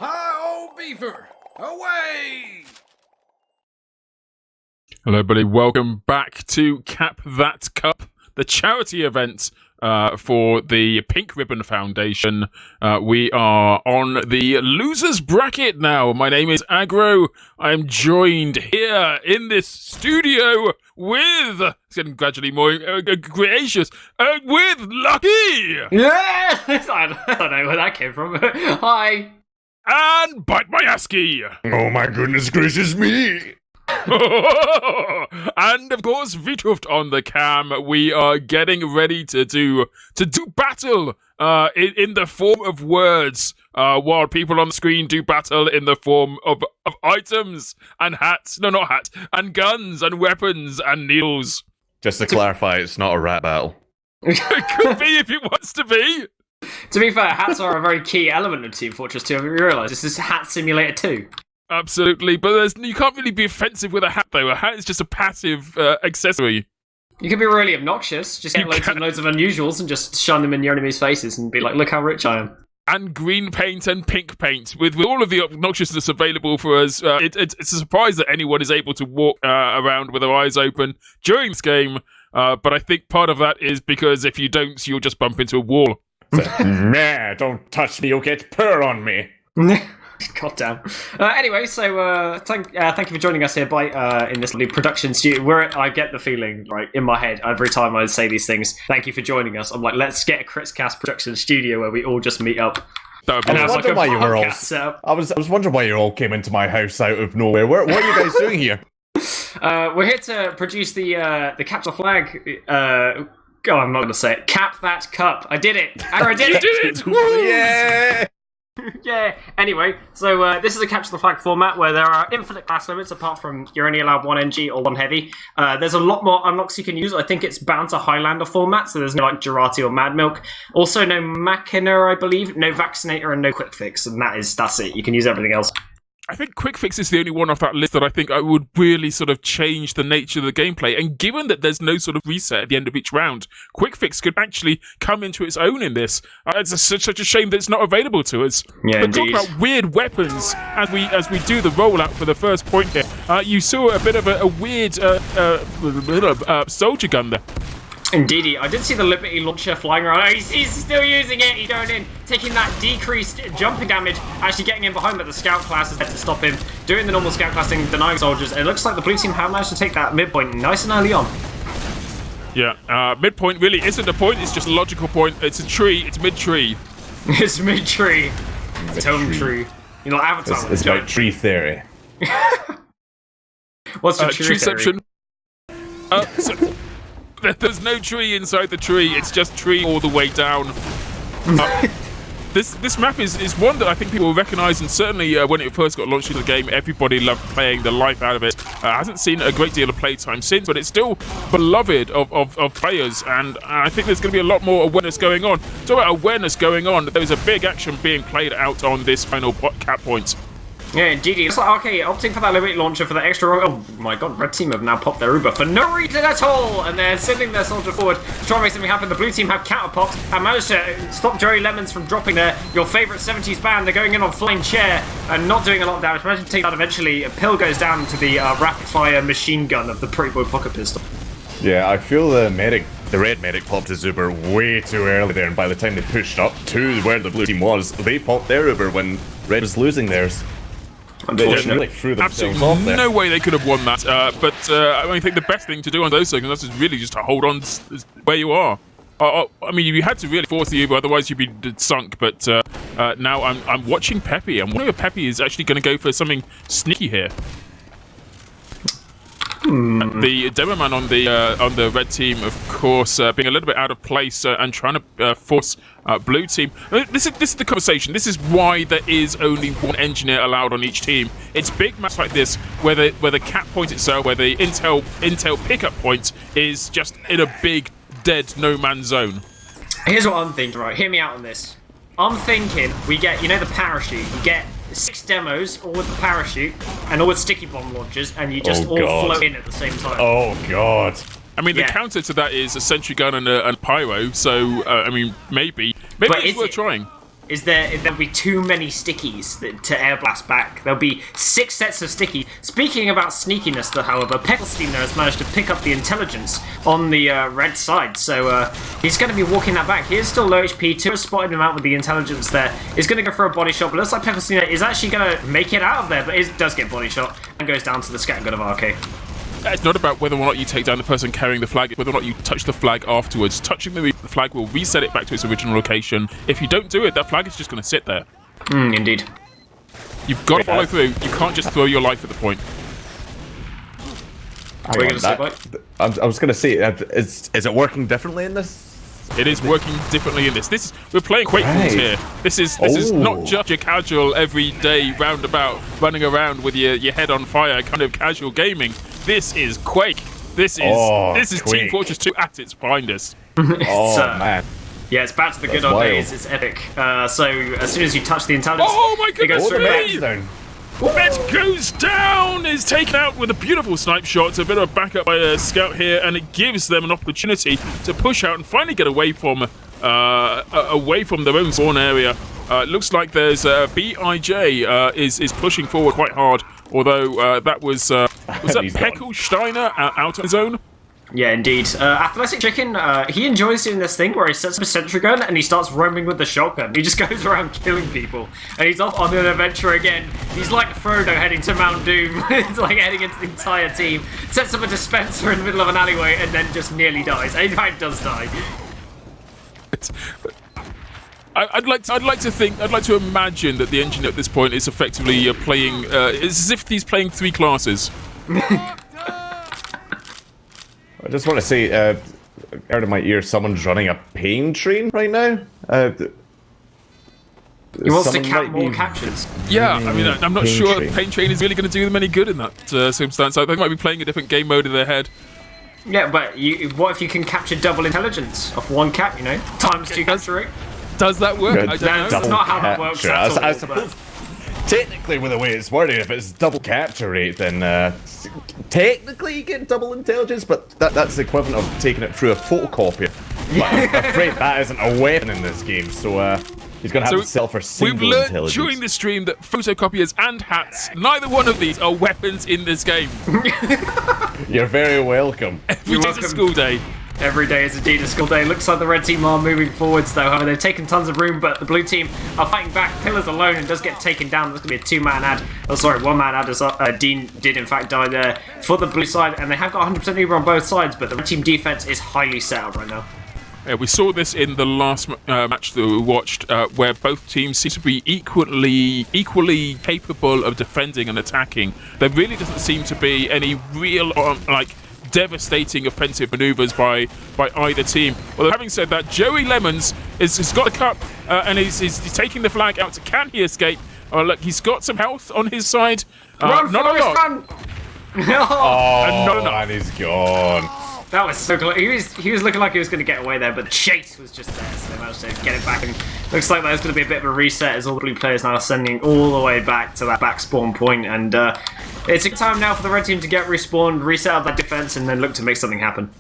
Hi, old beaver! Away! Hello, everybody. Welcome back to Cap That Cup, the charity event for the Pink Ribbon Foundation. We are on the losers bracket now. My name is Agro. I'm joined here in this studio with, it's getting gradually more gracious, with Lucky! Yeah! I don't know where that came from. Hi! And Bite My Asky! Oh my goodness gracious me! And of course, Wiethoofd on the cam. We are getting ready to do battle in the form of words, while people on the screen do battle in the form of items and hats. No, not hats. And guns and weapons and needles. Just to clarify, it's not a rap battle. It could be if it wants to be. To be fair, hats are a very key element of Team Fortress 2. Have you realised this is Hat Simulator 2? Absolutely, but you can't really be offensive with a hat, though. A hat is just a passive accessory. You can be really obnoxious, just get loads and loads of unusuals and just shine them in your enemies' faces and be like, look how rich I am. And green paint and pink paint. With all of the obnoxiousness available for us, it's a surprise that anyone is able to walk around with their eyes open during this game, but I think part of that is because if you don't, you'll just bump into a wall. Nah, don't touch me, you'll get purr on me. God damn. Anyway, so thank you for joining us here in this new production studio. I get the feeling, right, in my head, every time I say these things, thank you for joining us, I'm like, let's get a Cast production studio where we all just meet up. I was wondering why you were all... I was wondering why you all came into my house out of nowhere. What are you guys doing here? We're here to produce the capital flag... God, I'm not going to say it. Cap That Cup. I did it. I did it. You did it. Woo! Yeah. Yeah. Anyway, so this is a capture the flag format where there are infinite class limits apart from you're only allowed one NG or one heavy. There's a lot more unlocks you can use. I think it's bound to Highlander format, so there's no like Girati or Mad Milk. Also no Machina, I believe, no Vaccinator and no Quick Fix, and that's it. You can use everything else. I think Quick Fix is the only one off that list that I think I would really sort of change the nature of the gameplay. And given that there's no sort of reset at the end of each round, Quick Fix could actually come into its own in this. It's such a shame that it's not available to us. Yeah, but talk about weird weapons as we do the rollout for the first point here. You saw a bit of a weird soldier gun there. Indeedy. I did see the Liberty launcher flying around. Oh, he's still using it. He's going in, taking that decreased jumping damage, actually getting in behind, but the scout class is there to stop him, doing the normal scout class thing, denying soldiers. And it looks like the blue team have managed to take that midpoint nice and early on. Yeah, midpoint really isn't a point, it's just a logical point. It's a tree, it's mid-tree. It's mid-tree. It's home tree. You know, Avatar. It's about tree theory. What's the tree treeception? There's no tree inside the tree, it's just tree all the way down. This map is one that I think people will recognise, and certainly when it first got launched in the game, everybody loved playing the life out of it. Hasn't seen a great deal of playtime since, but it's still beloved of players, and I think there's going to be a lot more awareness going on. Talk about awareness going on, there's a big action being played out on this final cap point. Yeah, indeed. It's like, okay, opting for that Liberty launcher for the extra... Oh my god, red team have now popped their Uber for no reason at all! And they're sending their soldier forward to try and make something happen. The blue team have counter-popped and managed to stop Joey Lemons from dropping your favourite 70s band. They're going in on Flying Chair and not doing a lot of damage. Managing to take that eventually. A pill goes down to the rapid-fire machine gun of the Pretty Boy pocket pistol. Yeah, I feel the red medic popped his Uber way too early there, and by the time they pushed up to where the blue team was, they popped their Uber when red was losing theirs. Unfortunately. Threw themselves Absolutely off there. no way they could have won that. But I think the best thing to do on those circumstances is really just to hold on where you are. I mean, you had to really force the Uber, otherwise you'd be sunk. But now I'm watching Peppy. I'm wondering if Peppy is actually going to go for something sneaky here. The demo man on the red team, of course, being a little bit out of place and trying to force blue team. This is the conversation. This is why there is only one engineer allowed on each team. It's big maps like this where the cap point itself, where the intel pickup point is just in a big dead no man's zone. Here's what I'm thinking. Right, hear me out on this. I'm thinking we get, the parachute. You get 6 demos, all with the parachute, and all with sticky bomb launchers, and you just all float in at the same time. Oh god. I mean, the counter to that is a sentry gun and pyro, so, I mean, maybe it's worth trying. is there'll be too many stickies to air blast back. There'll be 6 sets of sticky. Speaking about sneakiness, though, however, Peckelstein there has managed to pick up the intelligence on the red side, so he's going to be walking that back. He is still low HP. 2 has spotted him out with the intelligence there. He's going to go for a body shot, but looks like Peckelstein is actually going to make it out of there, but it does get body shot and goes down to the scattergun of RK. It's not about whether or not you take down the person carrying the flag, whether or not you touch the flag afterwards. Touching the flag will reset it back to its original location. If you don't do it, that flag is just going to sit there. Indeed. You've got to follow through. You can't just throw your life at the point. What are you going to say, Mike? I was going to say, is it working differently in this? It is working differently in this. We're playing Quake rules here. This is not just your casual, everyday, roundabout, running around with your head on fire kind of casual gaming. This is Quake. This is Team Fortress 2 at its finest. Man. Yeah, it's back to the good old days. It's epic. So as soon as you touch the intelligence, oh my goodness, it goes through Met goes down, is taken out with a beautiful snipe shot. It's a bit of a backup by a scout here, and it gives them an opportunity to push out and finally get away from their own spawn area. It looks like there's BIJ is pushing forward quite hard, although that was that Peckelsteiner out of his own? Yeah, indeed. Athletic Chicken, he enjoys doing this thing where he sets up a sentry gun and he starts roaming with the shotgun. He just goes around killing people. And he's off on an adventure again. He's like Frodo heading to Mount Doom. It's like heading into the entire team. Sets up a dispenser in the middle of an alleyway and then just nearly dies. And in fact, does die. I'd like to imagine that the engineer at this point is effectively playing. It's as if he's playing 3 classes. I just want to say, I heard in my ear someone's running a pain train right now. He wants to cap more captures. Yeah, I mean, I'm not sure Pain Train is really going to do them any good in that circumstance. I think they might be playing a different game mode in their head. Yeah, but what if you can capture double intelligence off 1 cap, you know? Times 2 capture rate. Does that work? I don't know. That's not how that works at all. I suppose, technically, with the way it's worded, if it's double capture rate, then technically you get double intelligence, but that's the equivalent of taking it through a photocopier. But I'm afraid that isn't a weapon in this game, so he's going to have to sell for single intelligence. We've learned during the stream that photocopiers and hats, neither one of these are weapons in this game. You're very welcome. Every day's a school day. Every day is indeed a school day. Looks like the red team are moving forwards, though. However, they've taken tons of room, but the blue team are fighting back. Pillars alone and does get taken down. There's going to be a 2-man ad. Oh, sorry, 1-man ad as Dean did, in fact, die there for the blue side. And they have got 100% Uber on both sides, but the red team defense is highly set up right now. Yeah, we saw this in the last match that we watched, where both teams seem to be equally capable of defending and attacking. There really doesn't seem to be any real, devastating offensive maneuvers by either team. Although having said that, Joey Lemons has got a cup and he's taking the flag out. Can he escape? Oh look, he's got some health on his side. Run, not a lot. Run! And he's gone. That was so close. He was looking like he was going to get away there, but the chase was just there, so they managed to get it back. And looks like there's going to be a bit of a reset as all the blue players now are sending all the way back to that back spawn point. And it's a time now for the red team to get respawned, reset up that defense, and then look to make something happen.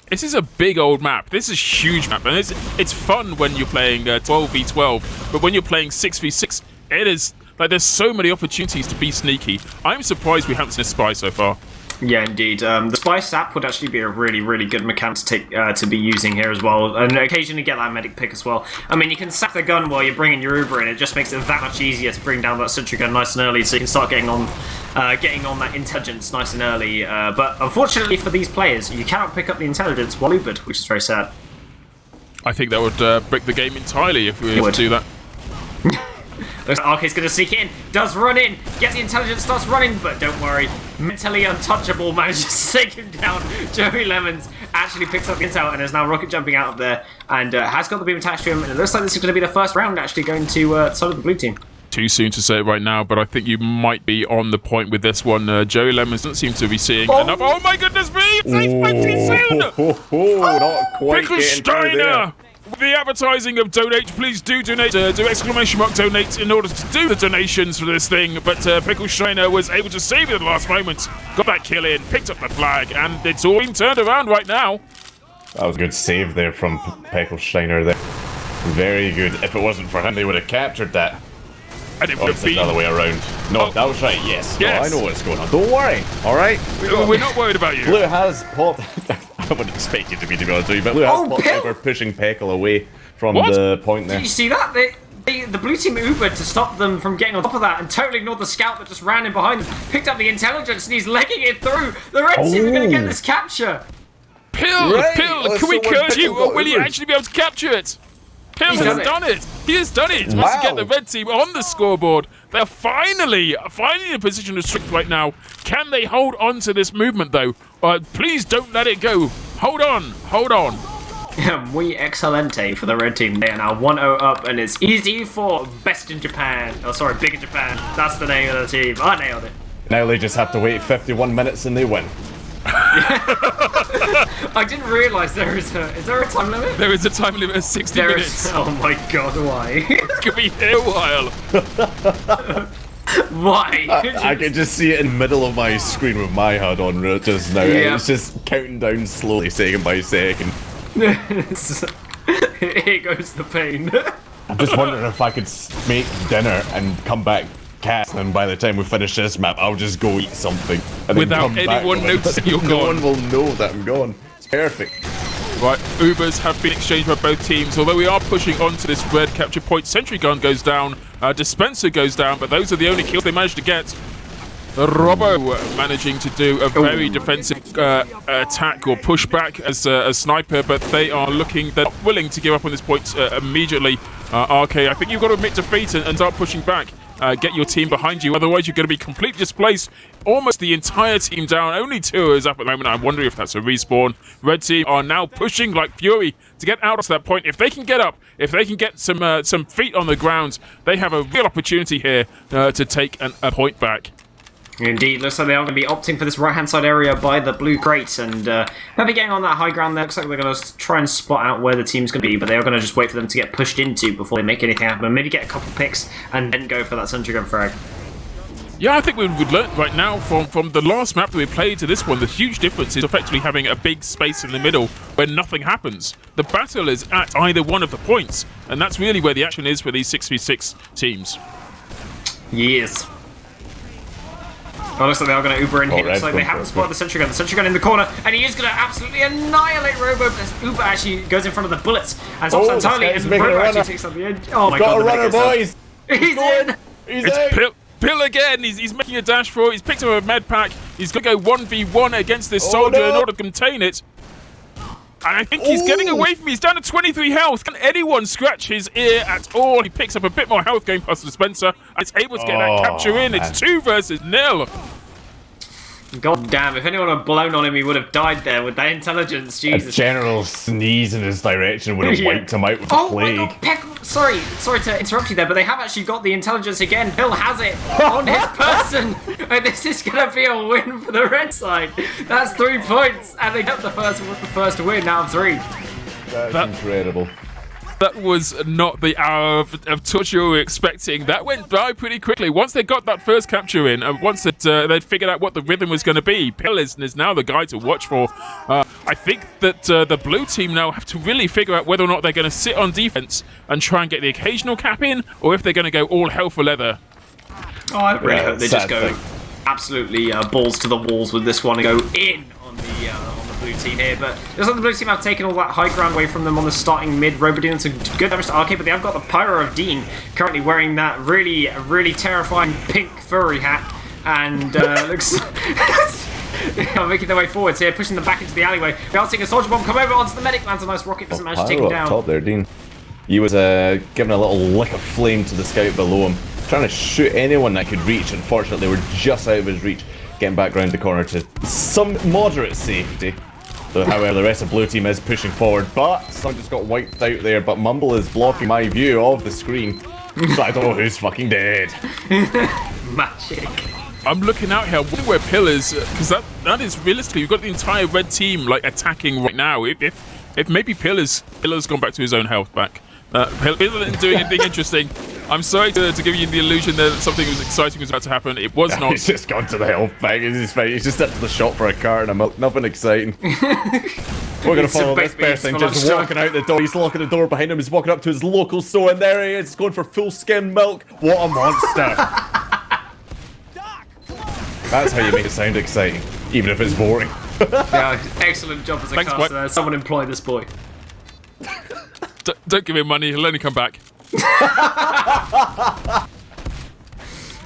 This is a big old map. This is a huge map, and it's fun when you're playing 12v12, but when you're playing 6v6, it is like there's so many opportunities to be sneaky. I'm surprised we haven't seen a spy so far. Yeah, indeed. The spy sap would actually be a really, really good mechanic to take to be using here as well, and occasionally get that medic pick as well. I mean, you can sap the gun while you're bringing your Uber in. It just makes it that much easier to bring down that sentry gun nice and early, so you can start getting on that intelligence nice and early. But unfortunately for these players, you cannot pick up the intelligence while Ubered, which is very sad. I think that would break the game entirely if we were to do that. Looks like RK's going to sneak in, does run in, gets the intelligence, starts running, but don't worry, mentally untouchable, manages to take him down. Joey Lemons actually picks up the intel and is now rocket jumping out of there and has got the beam attached to him, and it looks like this is going to be the first round actually going to side of the blue team. Too soon to say it right now, but I think you might be on the point with this one. Joey Lemons doesn't seem to be seeing enough. Oh my goodness me! It's too soon! Not quite getting through there. The advertising of donate, please do donate, do exclamation mark donate in order to do the donations for this thing, but Peckelsteiner was able to save it at the last moment, got that kill in, picked up the flag, and it's all been turned around right now. That was a good save there from Peckelsteiner there. Very good. If it wasn't for him, they would have captured that. And it Oh, would it's have the other been... way around. No, Oh. that was right, yes. Yes. No, I know what's going on. Don't worry, alright? We're not worried about you. Blue has popped... I wouldn't expect you to be honest with you, but Blue has popped Pill! over, pushing Peckle away from What? the point there. Did you see that? The blue team Ubered to stop them from getting on top of that and totally ignored the scout that just ran in behind them, picked up the intelligence and he's legging it through. The red team are going to get this capture. Pill, Right. Pill, Oh, can we so when curse Pickle you, got or will you over. actually be able to capture it? Pill He's has done it. done it. He has done it. Wants to get the red team on the scoreboard. They're finally in a position of strength right now. Can they hold on to this movement, though? Please don't let it go. Hold on. Muy excelente for the red team. They are now 1-0 up, and it's easy for best in Japan. Oh, sorry, big in Japan. That's the name of the team. I nailed it. Now they just have to wait 51 minutes and they win. I didn't realise is there a time limit? There is a time limit of 60 minutes. Oh my god, why? Could be here a while. Why? I can just see it in the middle of my screen with my HUD on just now. Yeah. It's just counting down slowly, second by second. Here goes the pain. I'm just wondering if I could make dinner and come back cast, and by the time we finish this map, I'll just go eat something. And Without then come back anyone with it. noticing you're No gone. one will know that I'm gone. It's perfect. Right, Ubers have been exchanged by both teams, although we are pushing on to this red capture point. Sentry gun goes down, Dispenser goes down, but those are the only kills they managed to get. Robbo managing to do a very defensive attack or pushback as a sniper, but they're not willing to give up on this point immediately. RK, I think you've got to admit defeat and start pushing back. Get your team behind you, otherwise you're going to be completely displaced. Almost the entire team down. Only 2 is up at the moment. I'm wondering if that's a respawn. Red team are now pushing like fury to get out to that point. If they can get up, if they can get some feet on the ground, they have a real opportunity here to take a point back. Indeed, looks like they are going to be opting for this right-hand side area by the blue crate, and maybe getting on that high ground there. Looks like they're going to try and spot out where the team's going to be, but they are going to just wait for them to get pushed into before they make anything happen. Maybe get a couple picks and then go for that sentry gun frag. Yeah, I think we've learned right now from the last map that we played to this one, the huge difference is effectively having a big space in the middle where nothing happens. The battle is at either one of the points, and that's really where the action is for these 6v6 teams. Yes. Oh, looks like they are going to Uber in here. Looks like they haven't spotted the sentry gun. The sentry gun in the corner, and he is going to absolutely annihilate Robo. As Uber actually goes in front of the bullets and stops entirely, and Robo actually takes up the edge. Oh my god, Got a runner, boys! He's in! He's It's out! Pill again. He's making a dash for it. He's picked up a med pack. He's going to go 1v1 against this soldier in order to contain it. And I think he's getting away from me. He's down to 23 health. Can anyone scratch his ear at all? He picks up a bit more health going past the Dispenser. And it's able to get that capture in. It's 2 versus 0. God damn, if anyone had blown on him, he would have died there with that intelligence. A Jesus. general sneeze in his direction would have Yeah. wiped him out with the Oh plague. my god, Peck, sorry to interrupt you there, but they have actually got the intelligence again. Bill has it on his person. And this is going to be a win for the red side. That's 3 points, and they got the first win out of 3. That's incredible. That was not the hour of torture we were expecting. That went by pretty quickly. Once they got that first capture in, and once they'd figured out what the rhythm was going to be, Pill is now the guy to watch for. I think that the blue team now have to really figure out whether or not they're going to sit on defense and try and get the occasional cap in, or if they're going to go all hell for leather. Oh, I really hope they just sad go thing. absolutely balls to the walls with this one and go in on the blue team here. But it looks like the blue team have taken all that high ground away from them on the starting mid. Robo doing some good damage to RK, but they have got the Pyro of Dean currently wearing that really, really terrifying pink furry hat, and looks. Making their way forwards here, pushing them back into the alleyway. We are seeing a soldier bomb come over onto the medic. Lands a nice rocket, doesn't manage to take him Pyro up down. top there, Dean. He was giving a little lick of flame to the scout below him, trying to shoot anyone that could reach. Unfortunately, they were just out of his reach, getting back round the corner to some moderate safety. So, however, the rest of the blue team is pushing forward, but someone just got wiped out there. But Mumble is blocking my view of the screen, so I don't know who's fucking dead. Magic. I'm looking out here, I wonder where Pill is, because that is realistically, you've got the entire red team like attacking right now. If maybe Pill has gone back to his own health back. Pill isn't doing anything interesting. I'm sorry to give you the illusion that something was exciting was about to happen. It was not. He's just gone to the health bag. He's just up to the shop for a carton of milk. Nothing exciting. We're gonna It's some follow this baked beans person for just lunchtime. walking out the door. He's locking the door behind him. He's walking up to his local store, and there he is, going for full skim milk. What a monster! That's how you make it sound exciting, even if it's boring. Yeah, excellent job as a Thanks, caster. Mike. Someone employ this boy. Don't give him money, he'll only come back.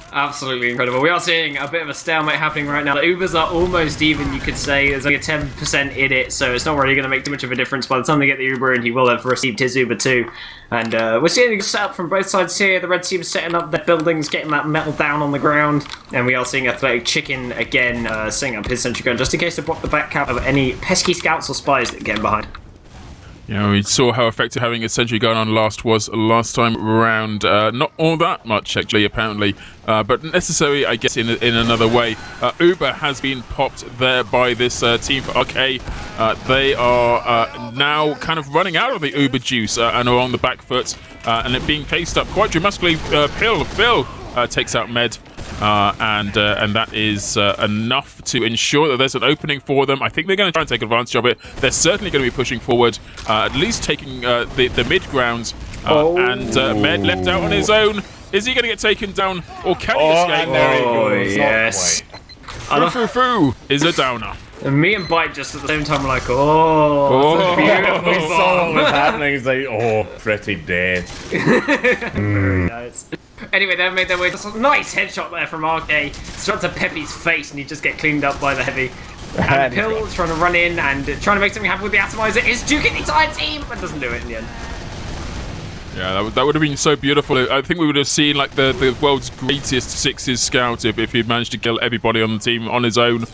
Absolutely incredible. We are seeing a bit of a stalemate happening right now. The Ubers are almost even, you could say. There's only a 10% in it, so it's not really going to make too much of a difference. By the time they get the Uber in, he will have received his Uber too. And we're seeing a setup from both sides here. The red team is setting up their buildings, getting that metal down on the ground. And we are seeing Athletic Chicken again setting up his sentry gun, just in case to block the back cap of any pesky scouts or spies that get in behind. You know, we saw how effective having a sentry gun on last time round. Not all that much, actually, apparently, but necessary, I guess, in another way. Uber has been popped there by this team for RK. They are now kind of running out of the Uber juice and are on the back foot, and it being paced up quite dramatically. Phil takes out Med. And that is enough to ensure that there's an opening for them. I think they're going to try and take advantage of it. They're certainly going to be pushing forward, at least taking the mid ground. And Med left out on his own. Is he going to get taken down, or can he escape? And there he goes. Yes. Foo is a downer. And me and Bite just at the same time were like, oh, that's a beautiful We saw what was bomb. happening. He's like, oh, pretty dead. Very nice. Anyway, they made their way. Just a nice headshot there from RK. Straight to Pepe's face, and he just get cleaned up by the heavy. And Pill trying to run in and trying to make something happen with the atomizer. Is duking the entire team, but doesn't do it in the end. Yeah, that would have been so beautiful. I think we would have seen like the world's greatest sixes scout if he'd managed to kill everybody on the team on his own.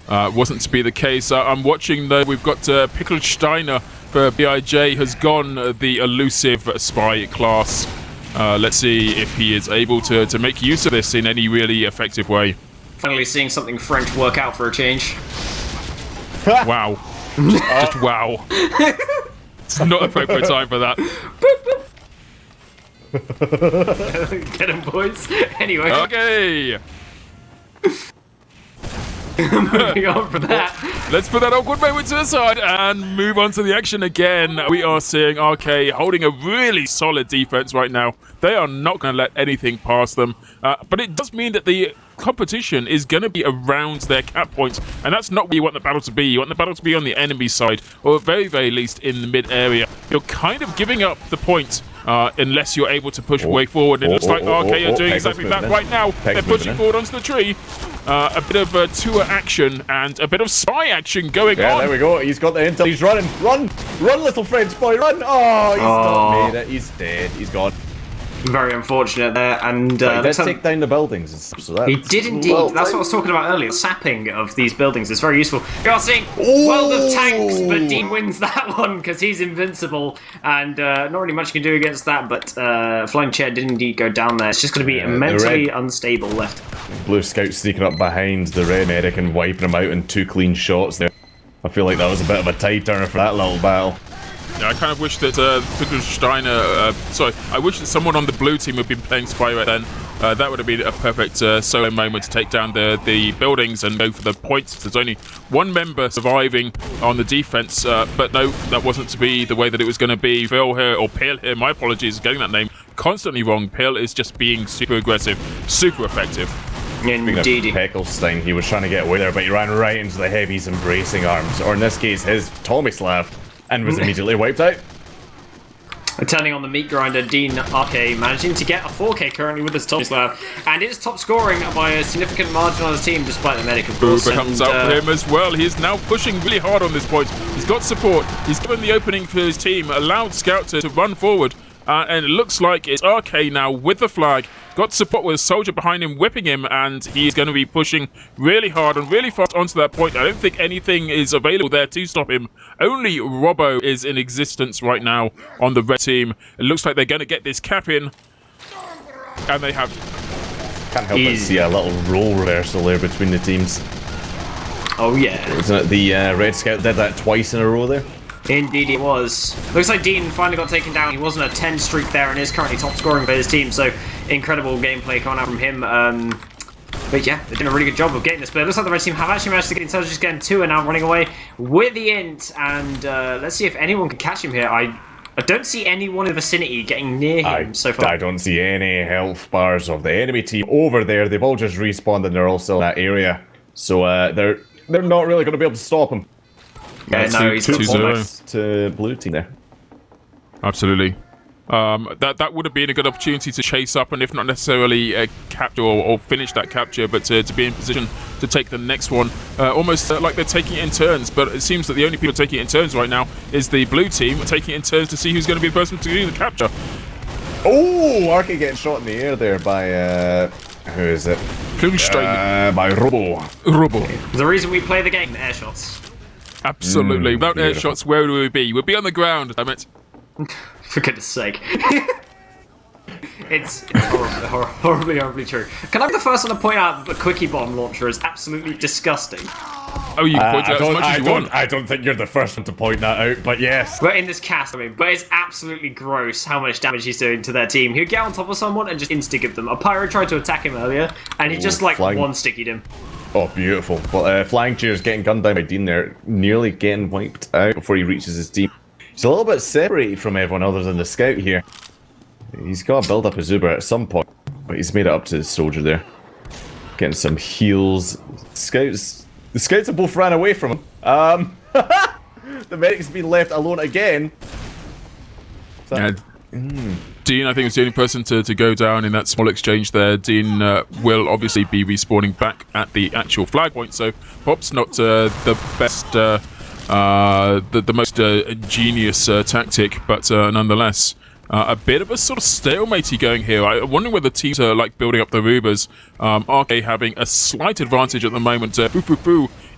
Wasn't to be the case. I'm watching though. We've got Pickled Steiner for BIJ has gone the elusive spy class. Let's see if he is able to make use of this in any really effective way. Finally seeing something French work out for a change. Wow. Just wow. It's not appropriate time for that. Get him, boys. Anyway, Okay. moving on from that. Let's put that awkward moment to the side and move on to the action again. We are seeing RK holding a really solid defense right now. They are not going to let anything pass them. But it does mean that the competition is going to be around their cap points. And that's not where you want the battle to be. You want the battle to be on the enemy side, or at very, very least in the mid area. You're kind of giving up the point unless you're able to push way forward. It looks like RK are doing exactly that right now. They're pushing forward onto the tree. A bit of tour action and a bit of spy action going on. Yeah, there we go. He's got the intel. He's running. Run, little French boy, run. Oh, he's not made it. He's dead. He's gone. Very unfortunate there, and He did take down the buildings and stuff, so that he did indeed. That's what I was talking about earlier. Sapping of these buildings is very useful. We are seeing World of Tanks, but Dean wins that one because he's invincible, and not really much you can do against that. But Flying Chair did indeed go down there. It's just going to be mentally unstable left. Blue Scout sneaking up behind the red medic and wiping him out in 2 clean shots there. I feel like that was a bit of a tide turner for that little battle. Yeah, I kind of wish that Steiner, I wish that someone on the blue team had been playing Spy right then. That would have been a perfect solo moment to take down the buildings and go for the points. There's only one member surviving on the defense, but no, that wasn't to be the way that it was going to be. Phil here, or Pale here, my apologies, getting that name constantly wrong. Pale is just being super aggressive, super effective. Indeed. Peckelstein, he was trying to get away there, but he ran right into the heavy's embracing arms, or in this case, his Tomislav, and was immediately wiped out. Turning on the meat grinder, Dean RK managing to get a 4K currently with his Tomislav, and is top scoring by a significant margin on his team, despite the medic, of course. Uber comes out for him as well. He is now pushing really hard on this point. He's got support. He's given the opening for his team, allowed Scout to run forward. And it looks like it's RK now with the flag. Got support with a soldier behind him, whipping him, and he's going to be pushing really hard and really fast onto that point. I don't think anything is available there to stop him. Only Robbo is in existence right now on the red team. It looks like they're going to get this cap in, and they have. Can't help but see a little role reversal there between the teams. Oh yeah. Isn't it the Red Scout did that twice in a row there? Indeed it was. Looks like Dean finally got taken down. He wasn't a 10 streak there and is currently top scoring for his team, so incredible gameplay coming out from him. But yeah, they're doing a really good job of getting this. But it looks like the red team have actually managed to get intelligence, getting 2 and now running away with the int. And let's see if anyone can catch him here. I don't see anyone in the vicinity getting near him so far. I don't see any health bars of the enemy team over there. They've all just respawned and they're all still in that area. So they're not really going to be able to stop him. Yeah, no, he's 2-0 to blue team there. Absolutely. That would have been a good opportunity to chase up and if not necessarily capture or finish that capture, but to be in position to take the next one. Almost like they're taking it in turns, but it seems that the only people taking it in turns right now is the blue team, taking it in turns to see who's going to be the person to do the capture. Oh, Arky getting shot in the air there by, who is it? By Robo. There's a reason we play the game, air shots. Absolutely. Without air shots, where would we be? We'd be on the ground, damn it. For goodness sake. It's horribly true. Can I be the first one to point out that the Quickie Bomb launcher is absolutely disgusting? Oh, you can point out as much as you want. I don't think you're the first one to point that out, but yes. But in this cast, I mean, but it's absolutely gross how much damage he's doing to their team. He'll get on top of someone and just insta-give them. A Pyro tried to attack him earlier, and he just like one-stickied him. Oh, beautiful. But Flying Chair's getting gunned down by Dean there, nearly getting wiped out before he reaches his team. He's a little bit separated from everyone other than the scout here. He's got to build up his Uber at some point, but he's made it up to his soldier there. Getting some heals. The scouts have both ran away from him. The medic's been left alone again. Dean, I think, is the only person to go down in that small exchange there. Dean will obviously be respawning back at the actual flag point, so Pop's not the best, the most ingenious tactic, but nonetheless, a bit of a sort of stalemate going here. I'm wondering whether teams are like building up the Rubers. RK having a slight advantage at the moment.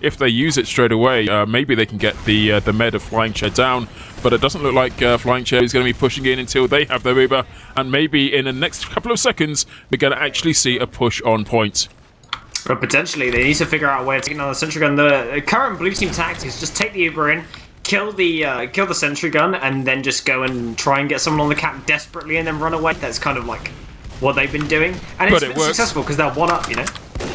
If they use it straight away, maybe they can get the med of Flying Chair down. But it doesn't look like Flying Chair is going to be pushing in until they have their Uber. And maybe in the next couple of seconds, we're going to actually see a push on point. But potentially, they need to figure out a way of taking on the sentry gun. The current blue team tactic is just take the Uber in, kill the sentry gun, and then just go and try and get someone on the cap desperately and then run away. That's kind of like what they've been doing, and it's been successful because they're 1-up, you know.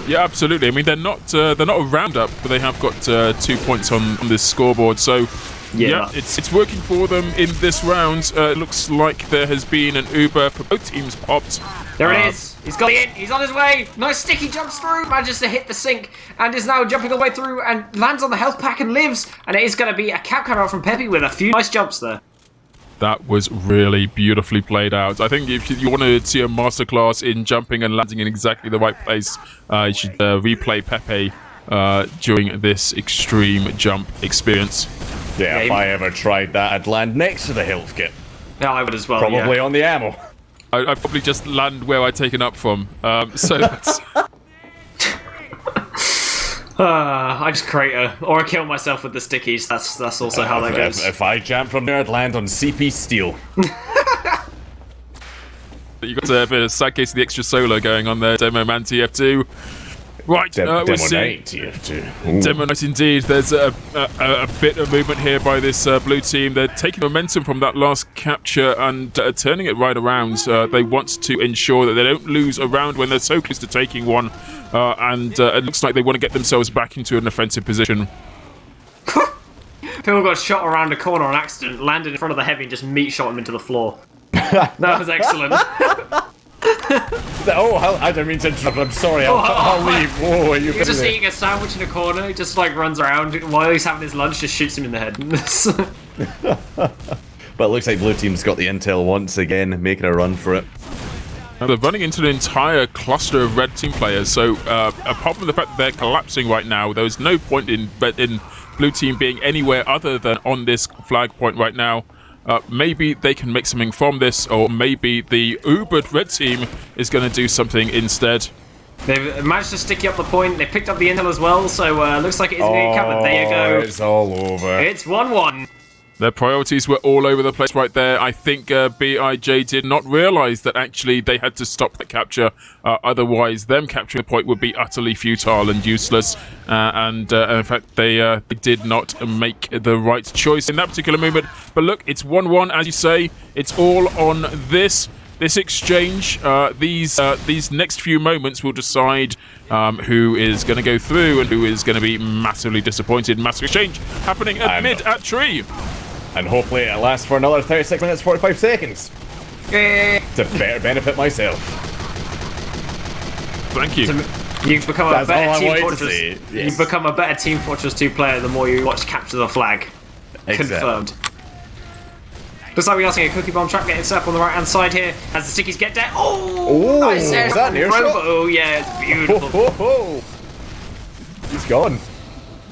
Yeah, absolutely. I mean, they're not a roundup, but they have got 2 points on this scoreboard. So yeah, it's working for them in this round. It looks like there has been an Uber for both teams popped. There it is. He's got it in. He's on his way. Nice sticky jumps through. Manages to hit the sink and is now jumping all the way through and lands on the health pack and lives. And it is going to be a cap camera from Peppy with a few nice jumps there. That was really beautifully played out. I think if you want to see a masterclass in jumping and landing in exactly the right place, you should replay Pepe during this extreme jump experience. Yeah, if I ever tried that, I'd land next to the health kit. Yeah, I would as well. Probably on the ammo. I'd probably just land where I'd taken up from. So that's... I just create or I kill myself with the stickies. That's also how that goes. If I jump from there, I'd land on CP steel. You got a bit of sad case of the extra solo going on there, Demo Man TF2. Right, Demo we're seeing Night TF2. Demo Night indeed. There's a bit of movement here by this blue team. They're taking momentum from that last capture and turning it right around. They want to ensure that they don't lose a round when they're so close to taking one. And it looks like they want to get themselves back into an offensive position. People got shot around a corner on accident, landed in front of the heavy and just meat shot him into the floor. That was excellent. I don't mean to interrupt. I'm sorry. I'll leave. Whoa, he's just eating a sandwich in a corner. He just like runs around while he's having his lunch, just shoots him in the head. But it looks like blue team's got the intel once again, making a run for it. Now they're running into an entire cluster of red team players. So apart from the fact that they're collapsing right now, there is no point in blue team being anywhere other than on this flag point right now. Maybe they can make something from this, or maybe the Ubered red team is going to do something instead. They've managed to sticky up the point. They picked up the intel as well, so looks like it is going to get covered. There you go. It's all over. It's 1-1. Their priorities were all over the place right there. I think BIJ did not realise that actually they had to stop the capture. Otherwise, them capturing the point would be utterly futile and useless. And in fact, they did not make the right choice in that particular moment. But look, it's 1-1, as you say. It's all on this. this exchange, these next few moments will decide who is going to go through and who is going to be massively disappointed. Massive exchange happening at mid at tree. And hopefully it lasts for another 36 minutes, 45 seconds. To better benefit myself. Thank you. You've become a better Team Fortress. Yes. You've become a better Team Fortress 2 player the more you watch Capture the Flag. Exactly. Confirmed. Looks like we are seeing a cookie bomb trap getting set up on the right hand side here as the stickies get down. Oh, nice! Is that near shot? Oh yeah, it's beautiful. Ho, ho, ho. He's gone.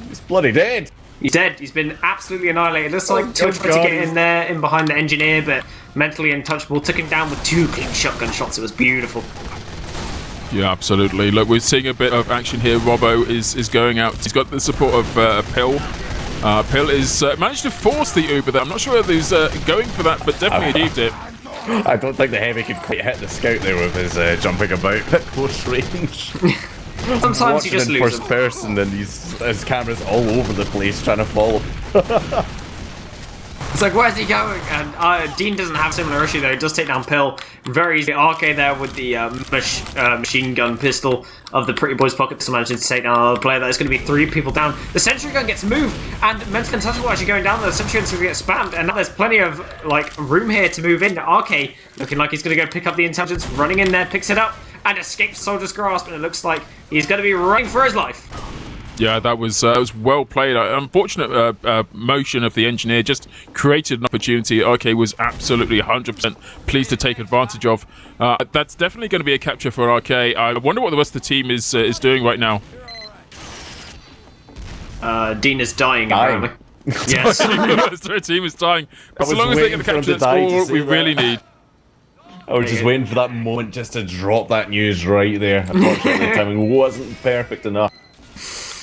He's bloody dead. He's dead. He's been absolutely annihilated. Looks like Till tried to get in there, in behind the engineer, but mentally untouchable. Took him down with 2 clean shotgun shots. It was beautiful. Yeah, absolutely. Look, we're seeing a bit of action here. Robbo is going out. He's got the support of Pill. Pill is managed to force the Uber there. I'm not sure whether he's going for that, but definitely achieved it. I don't think the Heavy could quite hit the scout there with his jumping about at close range. Sometimes you just in lose first them. person and his camera's all over the place trying to follow. It's like, where's he going? And Dean doesn't have a similar issue though. He does take down Pill very easily. RK there with the machine gun pistol of the Pretty Boy's pocket, so managing to take down another player. There's going to be 3 people down. The sentry gun gets moved, and mentally untouchable actually going down. The sentry gun's going to get spammed, and now there's plenty of room here to move in. RK looking like he's going to go pick up the intelligence, running in there, picks it up, and escapes Soldier's grasp. And it looks like he's going to be running for his life. Yeah, that was well played. Unfortunate motion of the engineer just created an opportunity. RK was absolutely 100% pleased to take advantage of. That's definitely going to be a capture for RK. I wonder what the rest of the team is doing right now. Dean is dying. Apparently. Yes. The rest of the team is dying. But so long as they get the capture, that's all we really need. I was just waiting for that moment just to drop that news right there. Unfortunately, the timing wasn't perfect enough.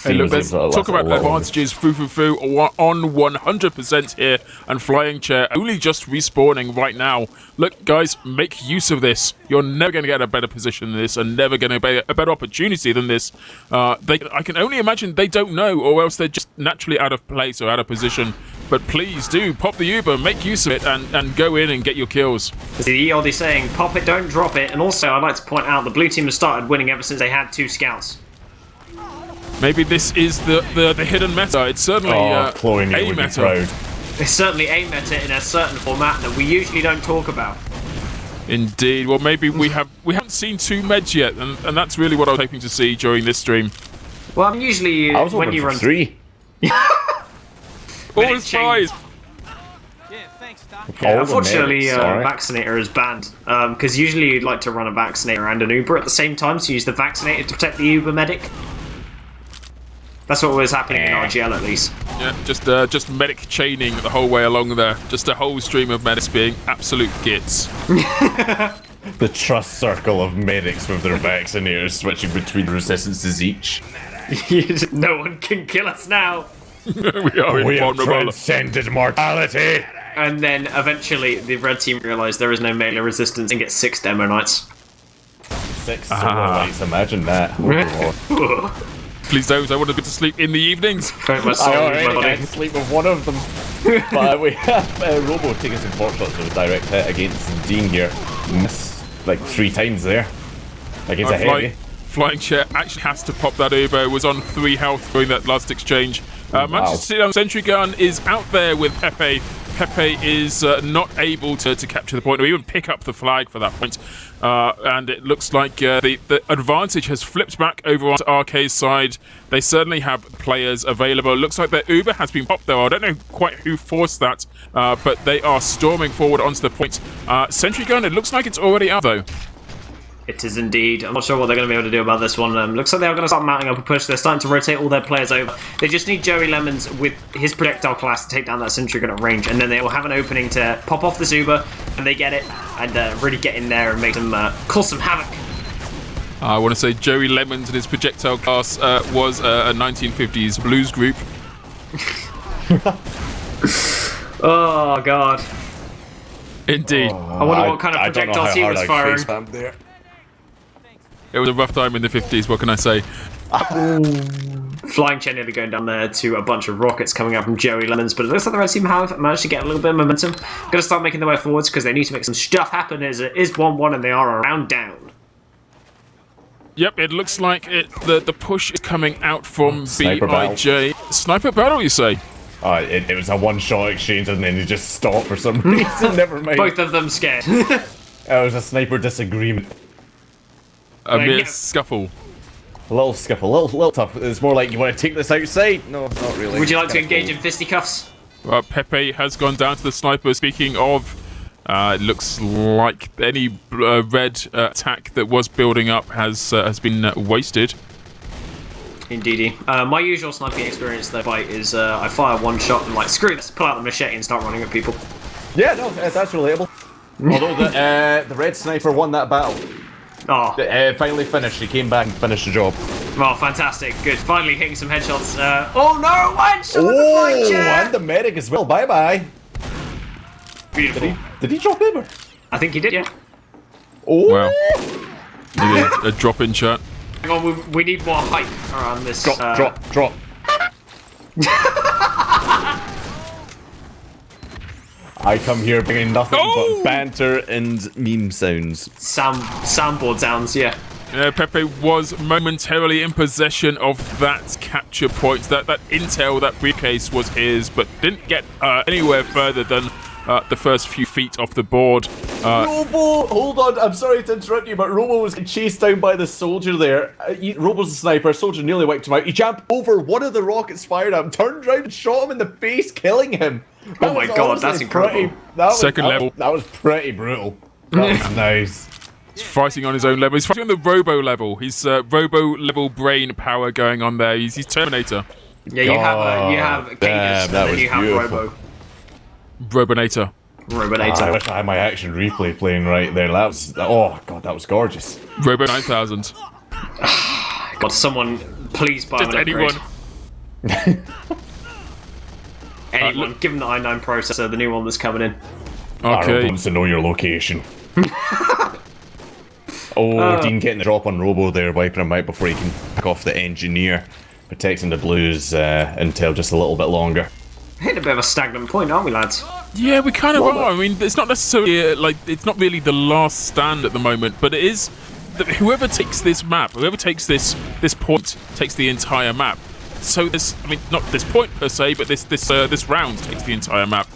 Hey, look, let's talk about advantages. Foo on 100% here, and Flying Chair only just respawning right now. Look, guys, make use of this. You're never going to get a better position than this, and never going to get a better opportunity than this. I can only imagine they don't know, or else they're just naturally out of place or out of position. But please do pop the Uber, make use of it, and go in and get your kills. The oldie saying, pop it, don't drop it. And also, I'd like to point out the blue team has started winning ever since they had 2 scouts. Maybe this is the hidden meta. It's certainly a meta. It's certainly a meta in a certain format that we usually don't talk about. Indeed. Well, maybe we haven't seen 2 meds yet, and that's really what I was hoping to see during this stream. Well, I'm usually when you run 3. All is fine. Yeah, unfortunately, Vaccinator is banned because usually you'd like to run a Vaccinator and an Uber at the same time, so use the Vaccinator to protect the Uber medic. That's what was happening in RGL at least. Yeah, just medic chaining the whole way along there. Just a whole stream of medics being absolute gits. The trust circle of medics with their vaccinators switching between resistances each. No one can kill us now. We have transcended mortality. And then eventually the red team realise there is no melee resistance and get 6 Demo Knights. 6 Solar Knights, imagine that. Please don't, I want to go to sleep in the evenings. I already can't sleep with one of them. But we have Robo taking some port shots with a direct hit against Dean here. Missed like 3 times there. Against a heavy. Flying Chair actually has to pop that Uber. Was on 3 health during that last exchange. Managed to sit down. Sentry Gun is out there with Pepe. Pepe is not able to capture the point or even pick up the flag for that point. And it looks like the advantage has flipped back over onto RK's side. They certainly have players available. Looks like their Uber has been popped though. I don't know quite who forced that, but they are storming forward onto the point. Sentry Gun, it looks like it's already out though. It is indeed. I'm not sure what they're going to be able to do about this one. Looks like they're going to start mounting up a push. They're starting to rotate all their players over. They just need Joey Lemons with his projectile class to take down that sentry gun at range, and then they will have an opening to pop off this Uber, and they get it, and really get in there and make them cause some havoc. I want to say Joey Lemons and his projectile class was a 1950s blues group. Oh, God. Indeed. I wonder what kind of projectiles he was firing. It was a rough time in the 50s, what can I say? Flying chair nearly going down there to a bunch of rockets coming out from Joey Lemons, but it looks like the red team have managed to get a little bit of momentum. Going to start making their way forwards because they need to make some stuff happen as it is 1-1 and they are around down. Yep, it looks like the push is coming out from Sniper BIJ. Sniper battle, you say? It was a one-shot exchange and then he just stopped for some reason. Never mind. Both of them scared. It was a sniper disagreement. A mere scuffle. A little scuffle, a little tough. It's more like, you want to take this outside? No, not really. Would you like to engage in fisticuffs? Pepe has gone down to the sniper. Speaking of, it looks like any red attack that was building up has been wasted. Indeedy. My usual sniping experience though, Bite, is I fire one shot and like, screw this, pull out the machete and start running at people. Yeah, no, that's relatable. Although the red sniper won that battle. Oh. Finally finished. He came back and finished the job. Oh, fantastic. Good. Finally hitting some headshots. Oh no! One shot with the flying chair! And the medic as well. Bye-bye. Beautiful. Did he drop him? I think he did, yeah. Oh! Wow. Needed a drop in chat. Hang on, we need more hype around this. Drop. I come here bringing nothing but banter and meme sounds. Soundboard sounds, yeah. Pepe was momentarily in possession of that capture point. That intel, that briefcase was his, but didn't get anywhere further than the first few feet off the board. Robo! Hold on, I'm sorry to interrupt you, but Robo was chased down by the soldier there. Robo's a sniper, soldier nearly wiped him out. He jumped over one of the rockets fired at him, turned around and shot him in the face, killing him. Oh my god, that's incredible. Second level. That was pretty brutal. That was nice. He's fighting on his own level. He's fighting on the Robo level. He's Robo level brain power going on there. He's Terminator. Yeah, you have Cadus, and then you have beautiful. Robo. Robonator. I wish I had my action replay playing right there. That was, oh god, that was gorgeous. Robo 9000. God, someone please buy Just an anyone. upgrade. Anyone, give them the i9 processor, the new one that's coming in. Okay. Wants to know your location. Dean getting the drop on Robo there, wiping him out before he can pick off the engineer. Protecting the Blues until just a little bit longer. Hitting a bit of a stagnant point, aren't we, lads? Yeah, we kind of are. I mean, it's not necessarily like it's not really the last stand at the moment, but it is. Whoever takes this map, whoever takes this point, takes the entire map. So this, I mean, not this point per se, but this round takes the entire map.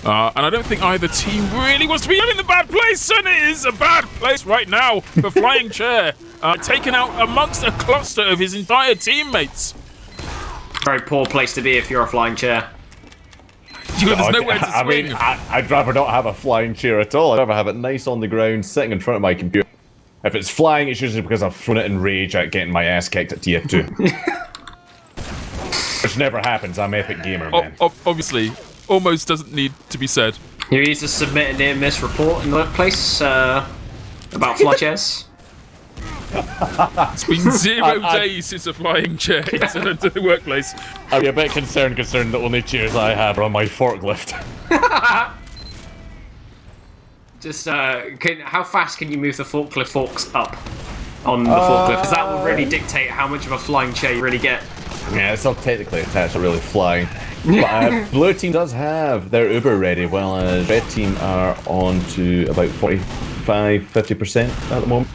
And I don't think either team really wants to be in the bad place, and it is a bad place right now for Flying Chair. Taken out amongst a cluster of his entire teammates. Very poor place to be if you're a Flying Chair. There's nowhere to swing. I mean, I'd rather not have a flying chair at all. I'd rather have it nice on the ground, sitting in front of my computer. If it's flying, it's usually because I've thrown it in rage at getting my ass kicked at TF2. Which never happens. I'm epic gamer, man. Obviously, almost doesn't need to be said. You need to submit a near-miss report in the workplace about fly chairs. It's been 0 days since a Flying Chair incident to the workplace. I'd be a bit concerned the only chairs I have are on my forklift. Just, how fast can you move the forklift forks up on the forklift? Because that will really dictate how much of a flying chair you really get. Yeah, it's not technically attached, not really flying. But blue team does have their Uber ready, while red team are on to about 45-50% at the moment.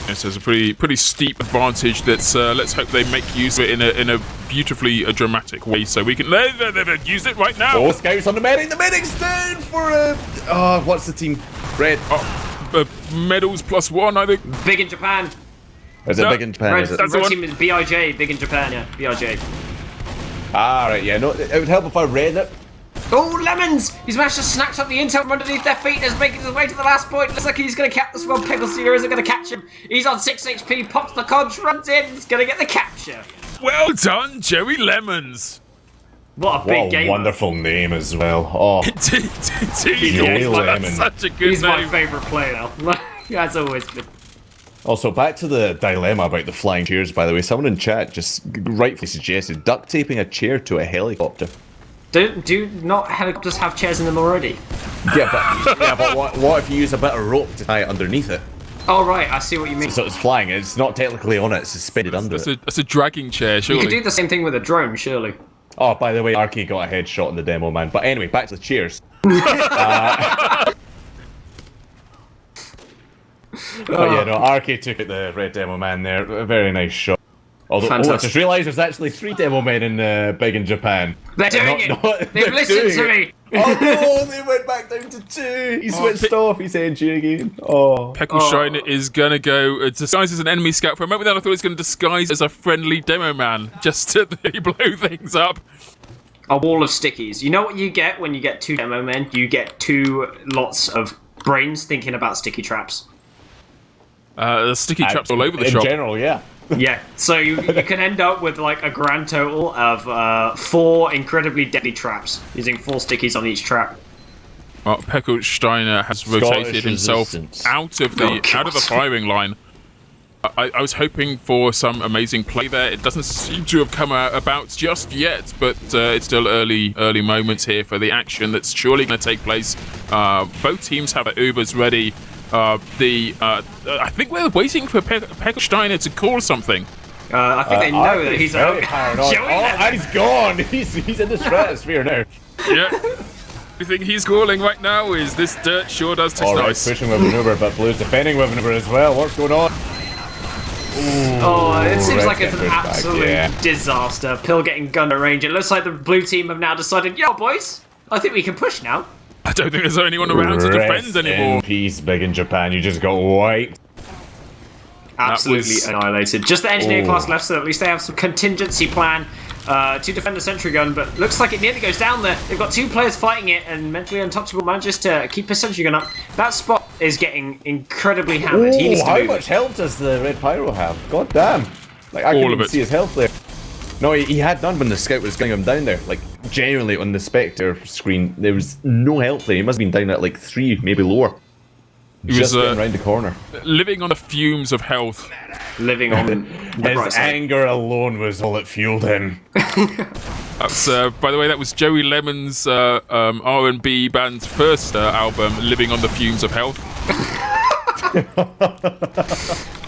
Yes, there's a pretty steep advantage that's, let's hope they make use of it in a beautifully dramatic way, so we can use it right now. Oh, scouts on the medic. The medic's down for what's the team? Red. Medal+1, I think. Big in Japan. Is it big in Japan? Red team is BIJ, big in Japan, yeah. BIJ. Right, yeah. No, it would help if I read it. Oh, Lemons! He's managed to snatch up the intel from underneath their feet and is making his way to the last point. Looks like he's going to catch this one. Pickles here isn't going to catch him. He's on 6 HP, pops the conch, runs in, he's going to get the capture. Well done, Joey Lemons. What a big game. Wonderful name as well. Oh, Joey Lemons. That's such a good He's name. my favourite player now. That's always been. Also, back to the dilemma about the flying chairs, by the way. Someone in chat just rightfully suggested duct taping a chair to a helicopter. Do not helicopters have chairs in them already? Yeah, but what if you use a bit of rope to tie it underneath it? Oh, right, I see what you mean. So it's flying. It's not technically on it. It's suspended under it. That's a dragging chair, You surely. could do the same thing with a drone, surely. Oh, by the way, Arky got a headshot in the demo, man. But anyway, back to the cheers. But yeah, no, Arky took it, the red demo man there. A very nice shot. Although, I just realised there's actually 3 demo men in Big in Japan. They're doing it! They've listened to me! Oh no, they went back down to 2! He switched off his engine again. Oh. Peckelstein is gonna go disguised as an enemy scout. For a moment then I thought he was gonna disguise as a friendly demo man, just to blow things up. A wall of stickies. You know what you get when you get 2 demo men? You get 2 lots of brains thinking about sticky traps. The sticky traps all over the shop. In general, yeah. Yeah, so you can end up with like a grand total of 4 incredibly deadly traps, using 4 stickies on each trap. Well, Peckelsteiner has rotated himself out of the firing line. I was hoping for some amazing play there. It doesn't seem to have come about just yet, but it's still early moments here for the action that's surely going to take place. Both teams have their Ubers ready. I think we're waiting for Peckelsteiner to call something. I think they know that he's very paranoid. Oh, he's gone. He's in the stratosphere now. Yeah. You think he's calling right now? Is this dirt sure does taste nice? Pushing with an Uber, but Blue's defending with an Uber as well. What's going on? It seems like it's an absolute disaster. Pill getting gun at range. It looks like the blue team have now decided, yo, boys, I think we can push now. I don't think there's anyone around to defend anymore. In peace, Big in Japan. You just got wiped. Absolutely annihilated. Just the engineer class left, so at least they have some contingency plan to defend the sentry gun, but looks like it nearly goes down there. They've got 2 players fighting it, and Mentally Untouchable manages to keep his sentry gun up. That spot is getting incredibly hammered. He needs to how move. much health does the red pyro have? God damn. Like, I couldn't even see his health there. No, he had none when the scout was gunning him down there. Like, genuinely, on the Spectre screen, there was no health there. He must have been down at like 3, maybe lower. He just was getting round the corner. Living on the fumes of health. Living on the His right side. anger alone was all that fueled him. That's, by the way, that was Joey Lemon's R&B band's first album, Living on the Fumes of Health.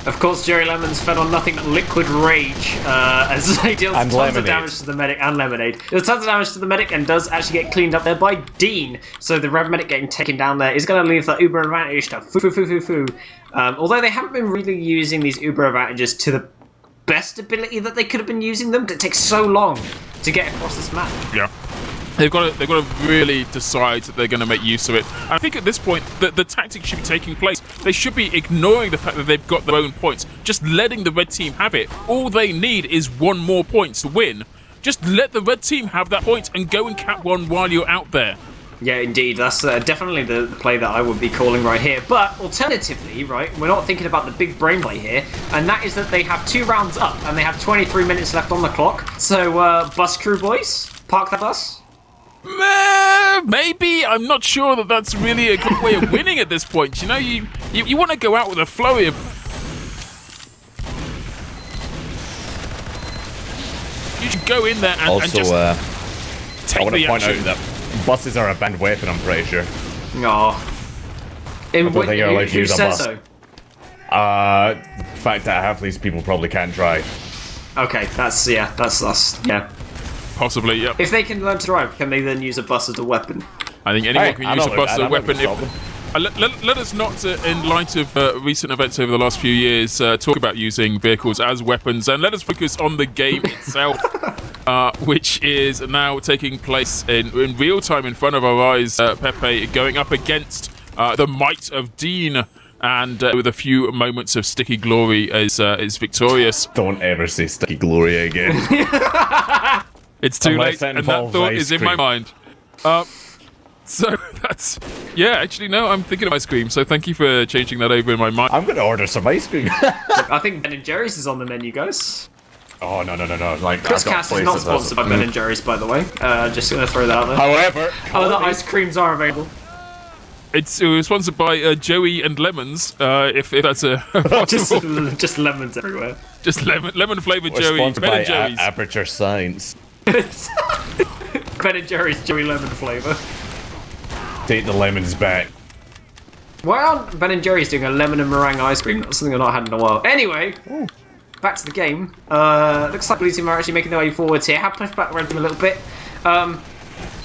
Of course, Jerry Lemon's fed on nothing but liquid rage as he deals tons of damage to the medic and lemonade. There's tons of damage to the medic and does actually get cleaned up there by Dean. So the red medic getting taken down there is going to leave that Uber advantage to foo. Although they haven't been really using these Uber advantages to the best ability that they could have been using them. It takes so long to get across this map. Yeah. They've got to really decide that they're going to make use of it. I think at this point, the tactic should be taking place. They should be ignoring the fact that they've got their own points, just letting the red team have it. All they need is 1 more point to win. Just let the red team have that point and go and cap 1 while you're out there. Yeah, indeed. That's definitely the play that I would be calling right here. But alternatively, right, we're not thinking about the big brain play here, and that is that they have 2 rounds up and they have 23 minutes left on the clock. So, bus crew boys, park that bus. Maybe. I'm not sure that that's really a good way of winning at this point. You know, you want to go out with a flurry of... You should go in there and, Also, and just take I want to the point action. out that buses are a banned weapon, I'm pretty sure. No. I don't think you're allowed to use a bus. So? The fact that half these people probably can't drive. Okay, that's us. Yeah. Possibly, yep. If they can learn to drive, can they then use a bus as a weapon? I think anyone can use a bus as a weapon. If, let us not, in light of recent events over the last few years, talk about using vehicles as weapons, and let us focus on the game itself, which is now taking place in real time in front of our eyes. Pepe going up against the might of Dean, and with a few moments of sticky glory is victorious. don't ever say sticky glory again. It's too Unless late, that and that involves thought ice is in my cream. mind. So that's... Yeah, actually, no, I'm thinking of ice cream, so thank you for changing that over in my mind. I'm going to order some ice cream. I think Ben & Jerry's is on the menu, guys. Oh, no. Like, Chris Cast is not sponsored by Ben & Jerry's, by the way. Just going to throw that out there. However, Other ice creams are available. It was sponsored by Joey and Lemons, if that's a possible. just lemons everywhere. Just lemon flavored we're Joey. sponsored Ben by and Jerry's. Aperture Science. Ben & Jerry's Joey Lemon flavour. Take the lemons back. Why aren't Ben and Jerry's doing a lemon and meringue ice cream? That's something I've not had in a while. Anyway, back to the game. Looks like Blue Team are actually making their way forwards here. Have pushed back the Red Team a little bit.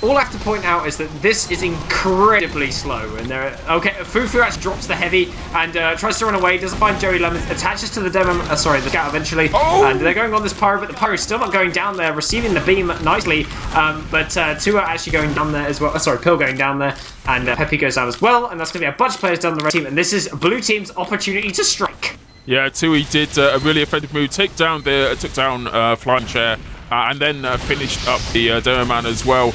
All I have to point out is that this is incredibly slow. And Fufu actually drops the heavy and tries to run away. Doesn't find Joey Lemons. Attaches to the the scout eventually. Oh! And they're going on this pyro, but the pyro's still not going down there, receiving the beam nicely. But two are actually going down there as well. Pill going down there. And Pepe goes down as well. And that's going to be a bunch of players down the Red Team. And this is Blue Team's opportunity to strike. Yeah, Tui did a really effective move. Took down Flying Chair. And then finished up the Demo Man as well.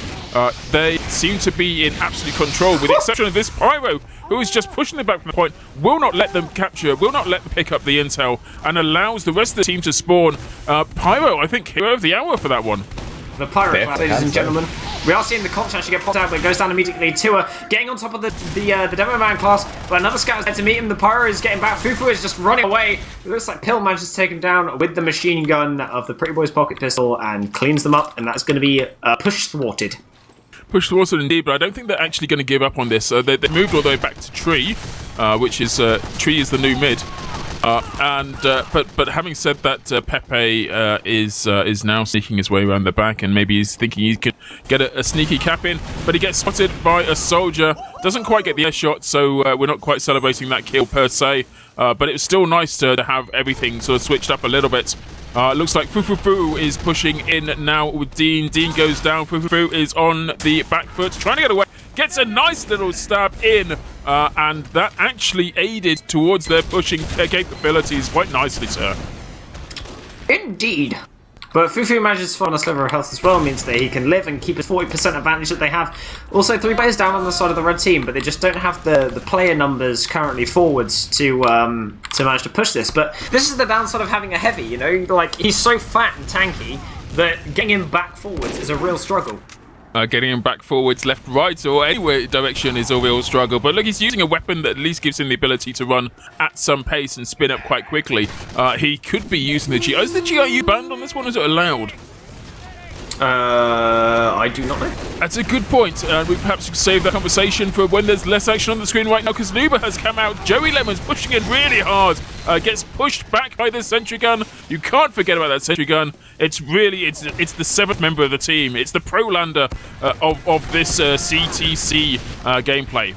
They seem to be in absolute control, with the exception of this Pyro, who is just pushing them back from the point, will not let them capture, will not let them pick up the intel, and allows the rest of the team to spawn. Pyro, I think, hero of the hour for that one. The Pyro class, ladies and gentlemen. We are seeing the Conch actually get popped out, but it goes down immediately. Tua getting on top of the Demo Man class, but another scout is there to meet him. The Pyro is getting back. Fufu is just running away. It looks like Pill manages to take him down with the machine gun of the Pretty Boy's pocket pistol and cleans them up, and that's going to be push thwarted. Push towards it indeed, but I don't think they're actually going to give up on this. They moved all the way back to Tree, which is Tree is the new mid. But having said that, Pepe is now sneaking his way around the back, and maybe he's thinking he could get a sneaky cap in, but he gets spotted by a soldier. Doesn't quite get the air shot, so we're not quite celebrating that kill per se. But it was still nice to have everything sort of switched up a little bit. Looks like Fufufu is pushing in now with Dean. Dean goes down. Fufufu is on the back foot, trying to get away. Gets a nice little stab in, and that actually aided towards their pushing capabilities quite nicely, sir. Indeed. But Fufu manages to find a sliver of health as well, means that he can live and keep his 40% advantage that they have. Also, 3 players down on the side of the red team, but they just don't have the player numbers currently forwards to manage to push this. But this is the downside of having a heavy, you know? Like, he's so fat and tanky that getting him back forwards is a real struggle. Getting him back forwards, left, right, or anywhere direction is a real struggle. But look, he's using a weapon that at least gives him the ability to run at some pace and spin up quite quickly. He could be using the GI. Is the GIU banned on this one, or is it allowed? I do not know. That's a good point, and we perhaps should save that conversation for when there's less action on the screen right now, because Nuba has come out. Joey Lemon's pushing in really hard, gets pushed back by the sentry gun. You can't forget about that sentry gun. It's really, it's the 7th member of the team. It's the pro-lander of this CTC gameplay.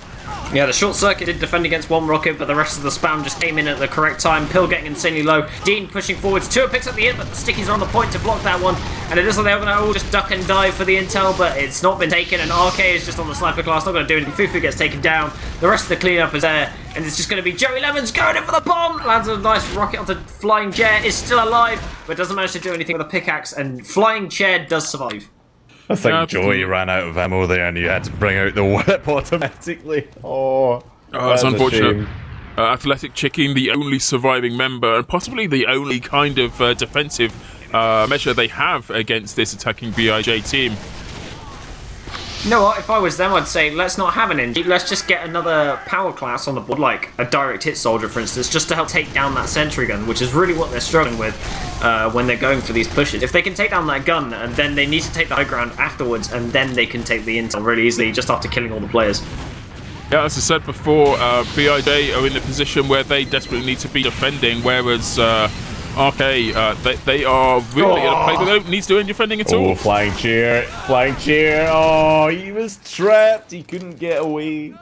Yeah, the short circuit did defend against one rocket, but the rest of the spam just came in at the correct time. Pill getting insanely low. Dean pushing forwards. Tua picks up the hit, but the stickies are on the point to block that one. And it is like they're going to all just duck and dive for the intel, but it's not been taken. And RK is just on the sniper class, not going to do anything. Fufu gets taken down. The rest of the cleanup is there. And it's just going to be Joey Lemons going in for the bomb. Lands a nice rocket onto Flying Chair. Is still alive, but doesn't manage to do anything with a pickaxe. And Flying Chair does survive. I think Joey ran out of ammo there and you had to bring out the whip automatically. Oh, that's unfortunate. Athletic Chicken, the only surviving member, and possibly the only kind of defensive measure they have against this attacking BIJ team. You know what, if I was them, I'd say let's not have an injury. Let's just get another power class on the board, like a direct hit soldier, for instance, just to help take down that sentry gun, which is really what they're struggling with when they're going for these pushes. If they can take down that gun, and then they need to take the high ground afterwards, and then they can take the intel really easily, just after killing all the players. Yeah, as I said before, BIJ are in the position where they desperately need to be defending, whereas RK, they are really in a place where they don't need to do any defending at all. Oh, Flying Chair. Flying Chair. Oh, he was trapped. He couldn't get away.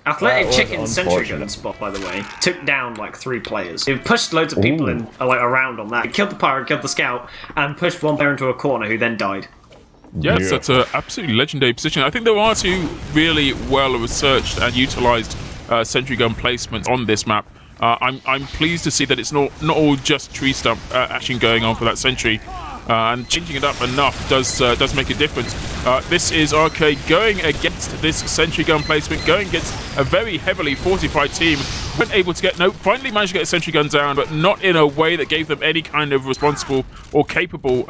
Athletic Chicken sentry gun spot, by the way, took down like 3 players. It pushed loads of people in, like, around on that. It killed the pirate, killed the scout, and pushed one player into a corner who then died. Yes, that's an absolutely legendary position. I think there are 2 really well-researched and utilised sentry gun placements on this map. I'm pleased to see that it's not all just tree stump action going on for that sentry, and changing it up enough does make a difference. This is RK going against this sentry gun placement, going against a very heavily fortified team. Weren't able to finally managed to get a sentry gun down, but not in a way that gave them any kind of responsible or capable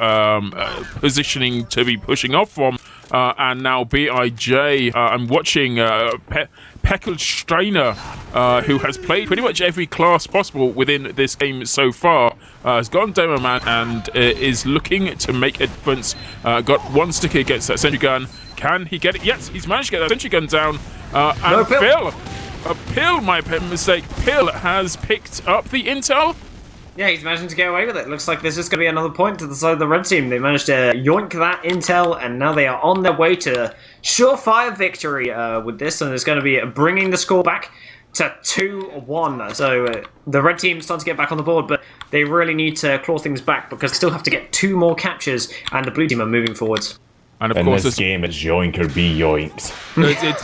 positioning to be pushing off from. And now BIJ, I'm watching Peckel Strainer, who has played pretty much every class possible within this game so far, has gone Demo Man and is looking to make a difference. Got 1 sticker against that sentry gun. Can he get it? Yes, he's managed to get that sentry gun down. And Phil, Pill, my mistake. Pill has picked up the intel. Yeah, he's managing to get away with it. Looks like there's just going to be another point to the side of the red team. They managed to yoink that intel, and now they are on their way to surefire victory with this, and it's going to be bringing the score back to 2-1. So the red team starting to get back on the board, but they really need to claw things back because they still have to get 2 more captures, and the blue team are moving forwards. And of In course, this game, it's yoink or be yoinked.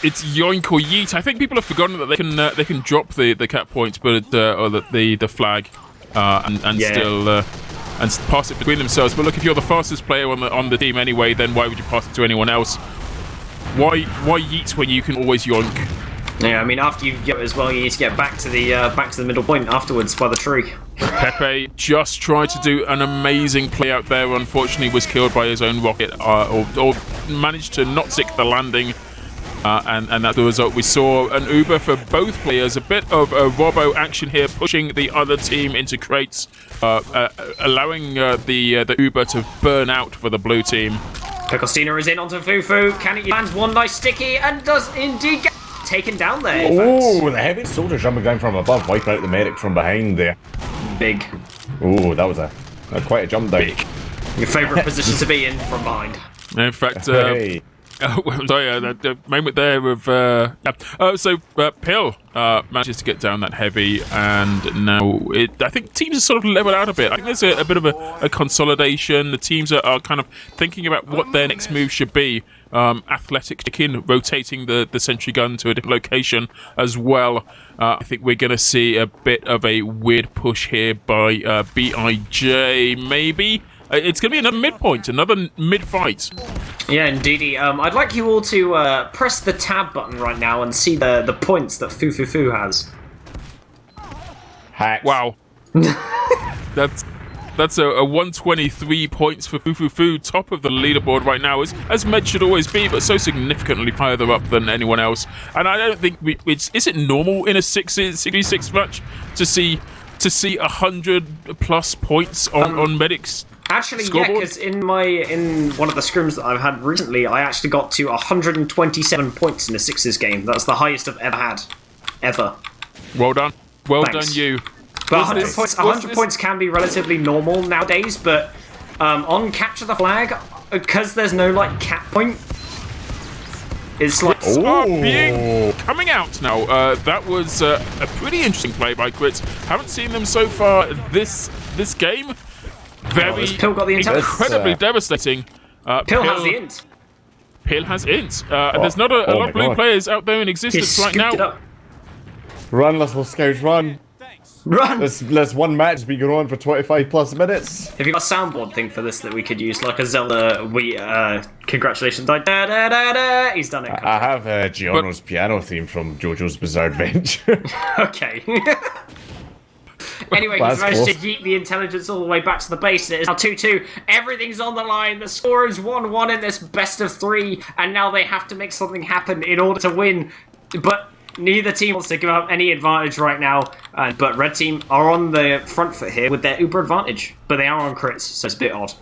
it's yoink or yeet. I think people have forgotten that they can drop the cap points, but or the flag, and Yeah. still and pass it between themselves. But look, if you're the fastest player on the team anyway, then why would you pass it to anyone else? Why yeet when you can always yoink? Yeah, I mean, after you get as well, you need to get back to the middle point afterwards by the tree. Pepe just tried to do an amazing play out there. Unfortunately, was killed by his own rocket, or managed to not stick the landing. And that's the result. We saw an Uber for both players. A bit of a Robbo action here, pushing the other team into crates, allowing the Uber to burn out for the blue team. Picostina is in onto Fufu. Can he lands one nice sticky and does indeed get taken down there. Oh, the heavy soldier jumping down from above, wiping out the medic from behind there. Big. Oh, that was quite a jump down. Big. Your favourite position to be in from behind. In fact, Hey. sorry, the moment there of Pill manages to get down that heavy, and now I think teams are sort of leveled out a bit. I think there's a bit of a consolidation. The teams are kind of thinking about what their next move should be. Athletic chicken rotating the sentry gun to a different location as well. I think we're going to see a bit of a weird push here by BIJ, maybe. It's going to be another midpoint, another mid-fight. Yeah, indeedy. I'd like you all to press the tab button right now and see the points that Fufu has. Hacks. Wow. That's a 123 points for Fufu, top of the leaderboard right now, as Med should always be, but so significantly further up than anyone else. And I don't think is it normal in a 6v6 match to see 100 plus points on Medic's Actually, scoreboard? yeah, because in one of the scrims that I've had recently, I actually got to 127 points in a sixes game. That's the highest I've ever had. Ever. Well done. Well Thanks. done, you. But Was 100 this- points can be relatively normal nowadays, but on Capture the Flag, because there's no, cap point, it's like... Coming out now. That was a pretty interesting play by Grits. Haven't seen them so far this game. Very Pill got the intel. incredibly devastating. Pill has the int. Pill has int. And there's not a lot of blue God. players out there in He existence right scooped it now. up. Run, little scouts, run. Run! Let's one match be going on for 25 plus minutes. Have you got a soundboard thing for this that we could use, like a Zelda congratulations, like da da da da? He's done it. I have Giorno's piano theme from JoJo's Bizarre Adventure. Okay. Anyway, Well, he's that's managed to close. yeet the intelligence all the way back to the base. It is now 2-2. Everything's on the line. The score is 1-1 in this best of 3, and now they have to make something happen in order to win. But neither team wants to give up any advantage right now. But red team are on the front foot here with their uber advantage, but they are on crits, so it's a bit odd.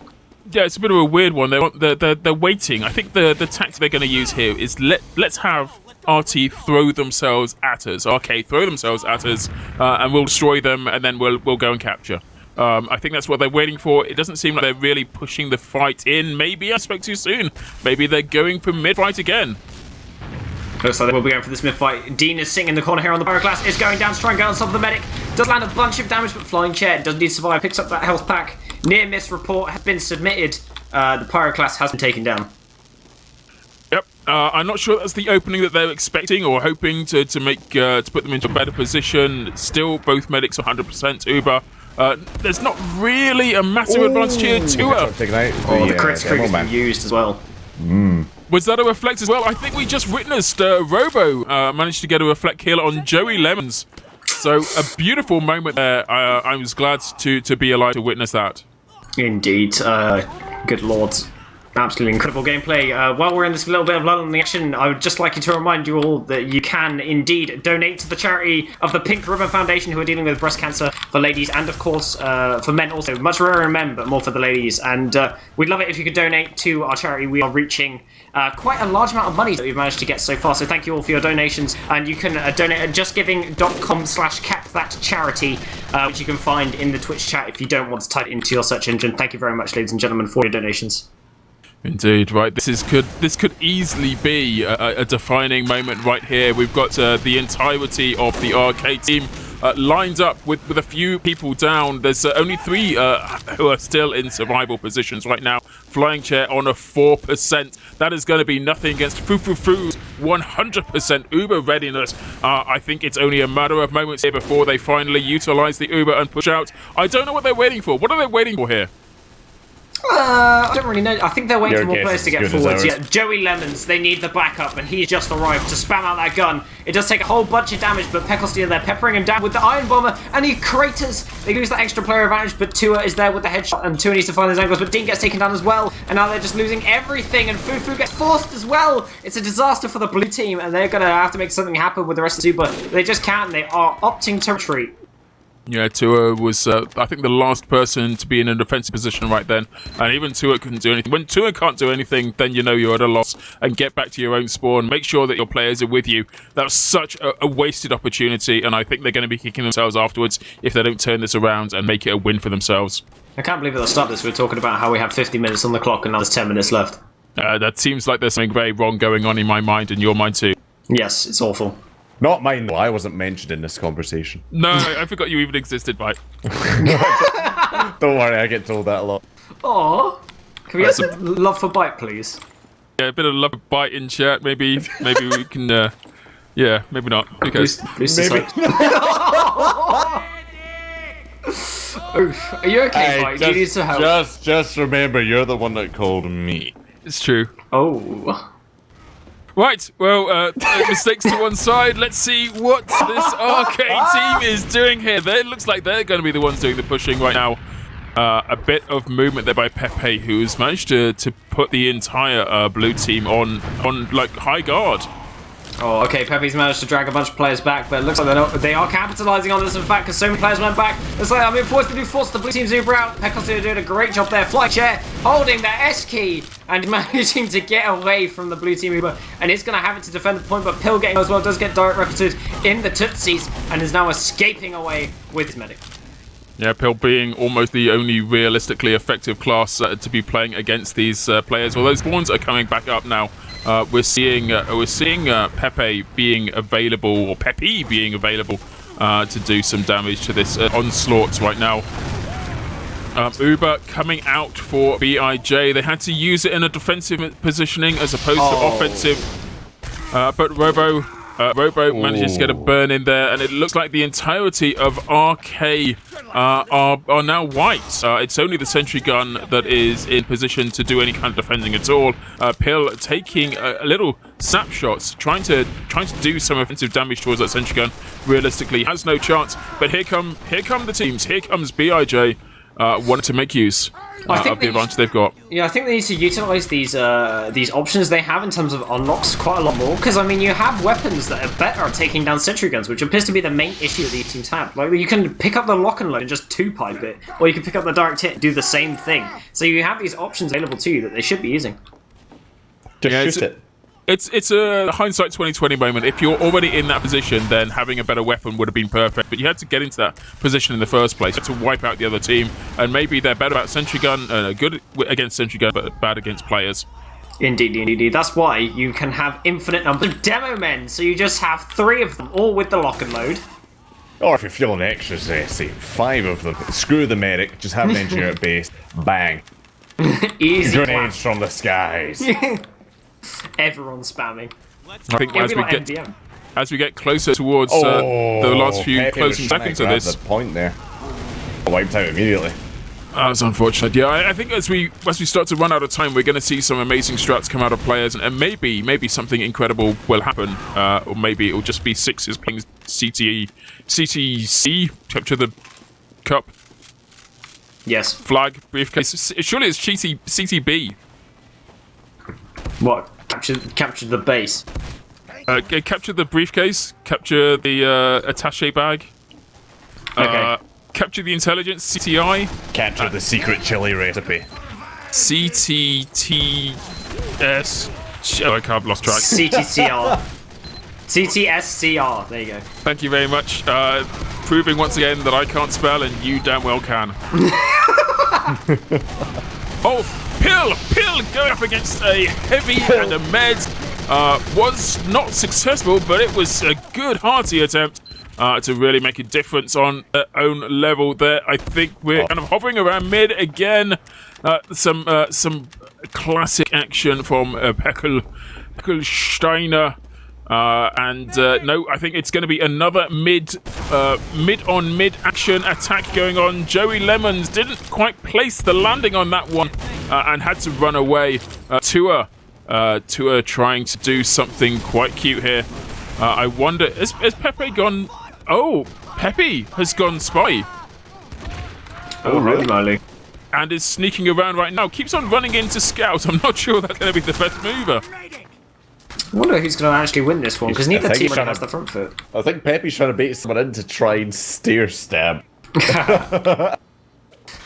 Yeah, it's a bit of a weird one. They're waiting. I think the tactic they're going to use here is let's have RT throw themselves at us. RK throw themselves at us, and we'll destroy them, and then we'll go and capture. I think that's what they're waiting for. It doesn't seem like they're really pushing the fight in. Maybe I spoke too soon. Maybe they're going for mid-fight again. Looks like they will be going for this mid-fight. Dean is sitting in the corner here on the Pyroclast. Is going down to try and get on top of the medic. Does land a bunch of damage, but Flying Chair does need to survive. Picks up that health pack. Near miss report has been submitted. The Pyroclast has been taken down. Yep. I'm not sure that's the opening that they're expecting or hoping to put them into a better position. Still, both medics are 100% Uber. There's not really a massive advantage here to her. The crit streak has been used as well. Was that a reflect as well? I think we just witnessed Robo manage to get a reflect kill on Joey Lemons. So a beautiful moment there. I was glad to be alive to witness that. Indeed. Good lord. Absolutely incredible gameplay. While we're in this little bit of lull in the action, I would just like you to remind you all that you can indeed donate to the charity of the Pink Ribbon Foundation, who are dealing with breast cancer for ladies and, of course, for men also. Much rarer in men, but more for the ladies. And we'd love it if you could donate to our charity. We are reaching quite a large amount of money that we've managed to get so far. So thank you all for your donations. And you can donate at justgiving.com/capthatcharity, which you can find in the Twitch chat if you don't want to type it into your search engine. Thank you very much, ladies and gentlemen, for your donations. Indeed, right. This could easily be a defining moment right here. We've got the entirety of the RK team lined up with a few people down. There's only 3 who are still in survival positions right now. Flying Chair on a 4%. That is going to be nothing against Fufufu's 100% Uber readiness. I think it's only a matter of moments here before they finally utilize the Uber and push out. I don't know what they're waiting for. What are they waiting for here? I don't really know. I think they're waiting for more players to get forwards. Yeah, Joey Lemons, they need the backup, and he's just arrived to spam out that gun. It does take a whole bunch of damage, but Peckelstein there peppering him down with the Iron Bomber, and he craters. They lose that extra player advantage, but Tua is there with the headshot, and Tua needs to find his angles, but Dean gets taken down as well, and now they're just losing everything, and Fufu gets forced as well. It's a disaster for the blue team, and they're going to have to make something happen with the rest of the team, but they just can't. They are opting to retreat. Yeah, Tua was, I think, the last person to be in a defensive position right then. And even Tua couldn't do anything. When Tua can't do anything, then you know you're at a loss. And get back to your own spawn. Make sure that your players are with you. That was such a wasted opportunity. And I think they're going to be kicking themselves afterwards if they don't turn this around and make it a win for themselves. I can't believe at the start of this we were talking about how we have 50 minutes on the clock and now there's 10 minutes left. That seems like there's something very wrong going on in my mind and your mind too. Yes, it's awful. Not mine, though. I wasn't mentioned in this conversation. No, I forgot you even existed, mate. Don't worry, I get told that a lot. Aww. Can we get some love for Bite, please? Yeah, a bit of love for Bite in chat. Maybe we can. Yeah, maybe not. Who cares? Maybe. Oof. Are you okay, Bite? Do you need some help? Just remember, you're the one that called me. It's true. Oh. Right, well, mistakes to one side. Let's see what this arcade team is doing here. It looks like they're going to be the ones doing the pushing right now. A bit of movement there by Pepe, who's managed to put the entire blue team on like high guard. Oh, okay, Pepe's managed to drag a bunch of players back, but it looks like they are capitalising on this, in fact, because so many players went back. It's like, I'm forced to force the blue team's Uber out. Peckelstein doing a great job there. Fly Chair holding the S key and managing to get away from the blue team Uber, and it's going to have it to defend the point, but Pill getting as well does get direct recruited in the Tootsies and is now escaping away with his medic. Yeah, Pill being almost the only realistically effective class to be playing against these players. Well, those spawns are coming back up now. We're seeing Pepe being available, or Pepe being available to do some damage to this onslaught right now. Uber coming out for BIJ. They had to use it in a defensive positioning as opposed to offensive. But Robo manages to get a burn in there, and it looks like the entirety of RK are now white. It's only the sentry gun that is in position to do any kind of defending at all. Pill taking a little snapshots, trying to do some offensive damage towards that sentry gun. Realistically, has no chance. But here come the teams. Here comes BIJ. Wanted to make use of the advantage they've got. Yeah, I think they need to utilise these options they have in terms of unlocks quite a lot more, because I mean you have weapons that are better at taking down sentry guns, which appears to be the main issue that these teams have. Like, you can pick up the lock and load and just two-pipe it, or you can pick up the direct hit and do the same thing. So you have these options available to you that they should be using. Just shoot it. It's a hindsight 2020 moment. If you're already in that position, then having a better weapon would have been perfect. But you had to get into that position in the first place. You had to wipe out the other team. And maybe they're better at sentry gun, good against sentry gun, but bad against players. Indeed. That's why you can have infinite numbers of demo men. So you just have 3 of them, all with the lock and load. Or if you're feeling extra say 5 of them. Screw the medic, just have an engineer at base. Bang. Easy. Grenades from the skies. Everyone's spamming. I think as we get closer towards the last few closing seconds of this, the point there, wiped out immediately. That's unfortunate. Yeah, I think as we start to run out of time, we're going to see some amazing strats come out of players, and maybe something incredible will happen, or maybe it will just be Sixes playing CTC to the Cup. Yes. Flag briefcase. Surely it's CTB. What? Capture the base. Capture the briefcase. Capture the attaché bag. Okay. Capture the intelligence. CTI. Capture the secret chili recipe. CTTS. Oh, I've lost track. CTCR. CTSCR. There you go. Thank you very much. Proving once again that I can't spell and you damn well can. Oh, Pill going up against a heavy and a med was not successful, but it was a good hearty attempt to really make a difference on their own level there. I think we're kind of hovering around mid again. Some classic action from Peckelsteiner. No, I think it's going to be another mid-on-mid action attack going on. Joey Lemons didn't quite place the landing on that one and had to run away. Tua trying to do something quite cute here. I wonder, has Pepe gone... Oh, Pepe has gone spy. Oh, really? And is sneaking around right now. Keeps on running into scout. I'm not sure that's going to be the best mover. I wonder who's going to actually win this one, because neither team really has the front foot. I think Pepe's trying to bait someone in to try and stair stab.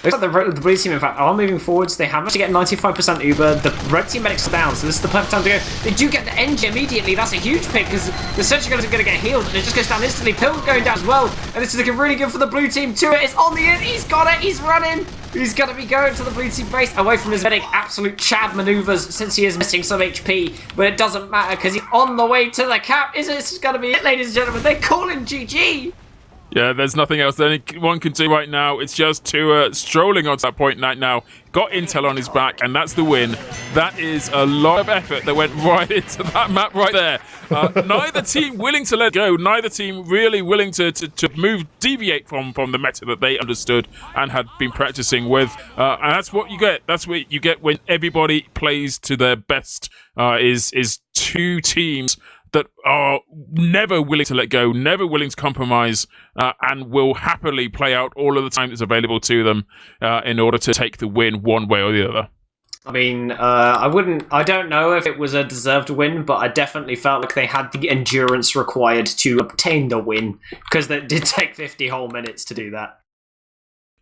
Looks like the blue team, in fact, are moving forwards. They have managed to get 95% Uber. The red team medics are down, so this is the perfect time to go. They do get the engine immediately. That's a huge pick, because the Sentry Gunners are going to get healed, and it just goes down instantly. Pill going down as well, and this is looking really good for the blue team. Tua is on the in. He's got it. He's running. He's going to be going to the blue team base away from his medic. Absolute Chad maneuvers since he is missing some HP, but it doesn't matter because he's on the way to the cap. Is this going to be it, ladies and gentlemen? They call him GG. Yeah, there's nothing else that anyone can do right now. It's just Tua strolling onto that point right now. Got intel on his back, and that's the win. That is a lot of effort that went right into that map right there. Neither team willing to let go. Neither team really willing to deviate from the meta that they understood and had been practicing with. And that's what you get. That's what you get when everybody plays to their best. Is two teams that are never willing to let go, never willing to compromise, and will happily play out all of the time that's available to them in order to take the win one way or the other. I mean, I don't know if it was a deserved win, but I definitely felt like they had the endurance required to obtain the win, because it did take 50 whole minutes to do that.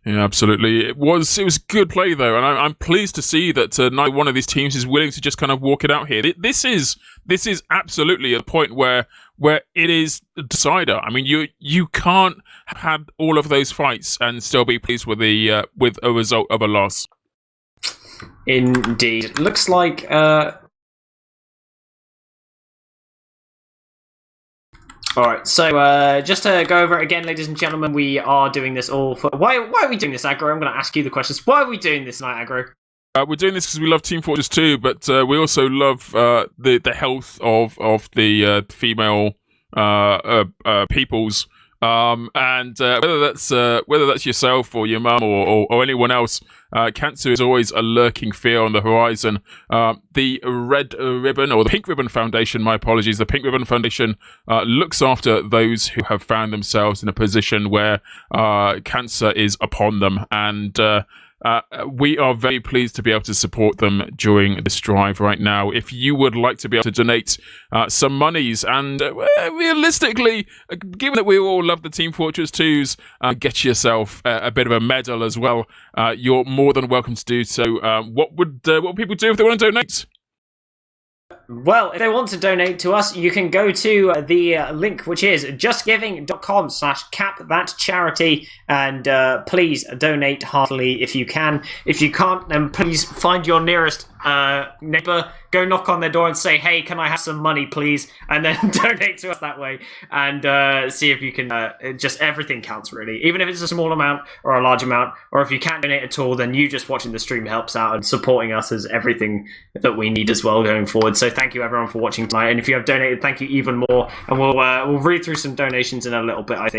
Yeah, absolutely. It was good play though, and I'm pleased to see that neither one of these teams is willing to just kind of walk it out here. This is absolutely a point where it is a decider. I mean, you can't have had all of those fights and still be pleased with a result of a loss. Indeed, it looks like. Alright, so just to go over it again, ladies and gentlemen, we are doing this all for... Why are we doing this, Agro? I'm going to ask you the questions. Why are we doing this tonight, Agro? We're doing this because we love Team Fortress 2, but we also love the health of the female peoples. And whether that's yourself or your mum or anyone else, cancer is always a lurking fear on the horizon. The Red Ribbon, or the Pink Ribbon Foundation, my apologies, the Pink Ribbon Foundation looks after those who have found themselves in a position where cancer is upon them, and we are very pleased to be able to support them during this drive right now. If you would like to be able to donate some monies, and realistically, given that we all love the Team Fortress 2s, get yourself a bit of a medal as well, you're more than welcome to do so. What would people do if they want to donate? Well, if they want to donate to us, you can go to the link, which is justgiving.com/capthatcharity, and please donate heartily if you can. If you can't, then please find your nearest neighbour, go knock on their door and say, hey, can I have some money, please? And then donate to us that way, and see if you can, just everything counts, really. Even if it's a small amount or a large amount, or if you can't donate at all, then you just watching the stream helps out, and supporting us is everything that we need as well going forward. So thank you everyone for watching tonight, and if you have donated, thank you even more, and we'll read through some donations in a little bit, I think.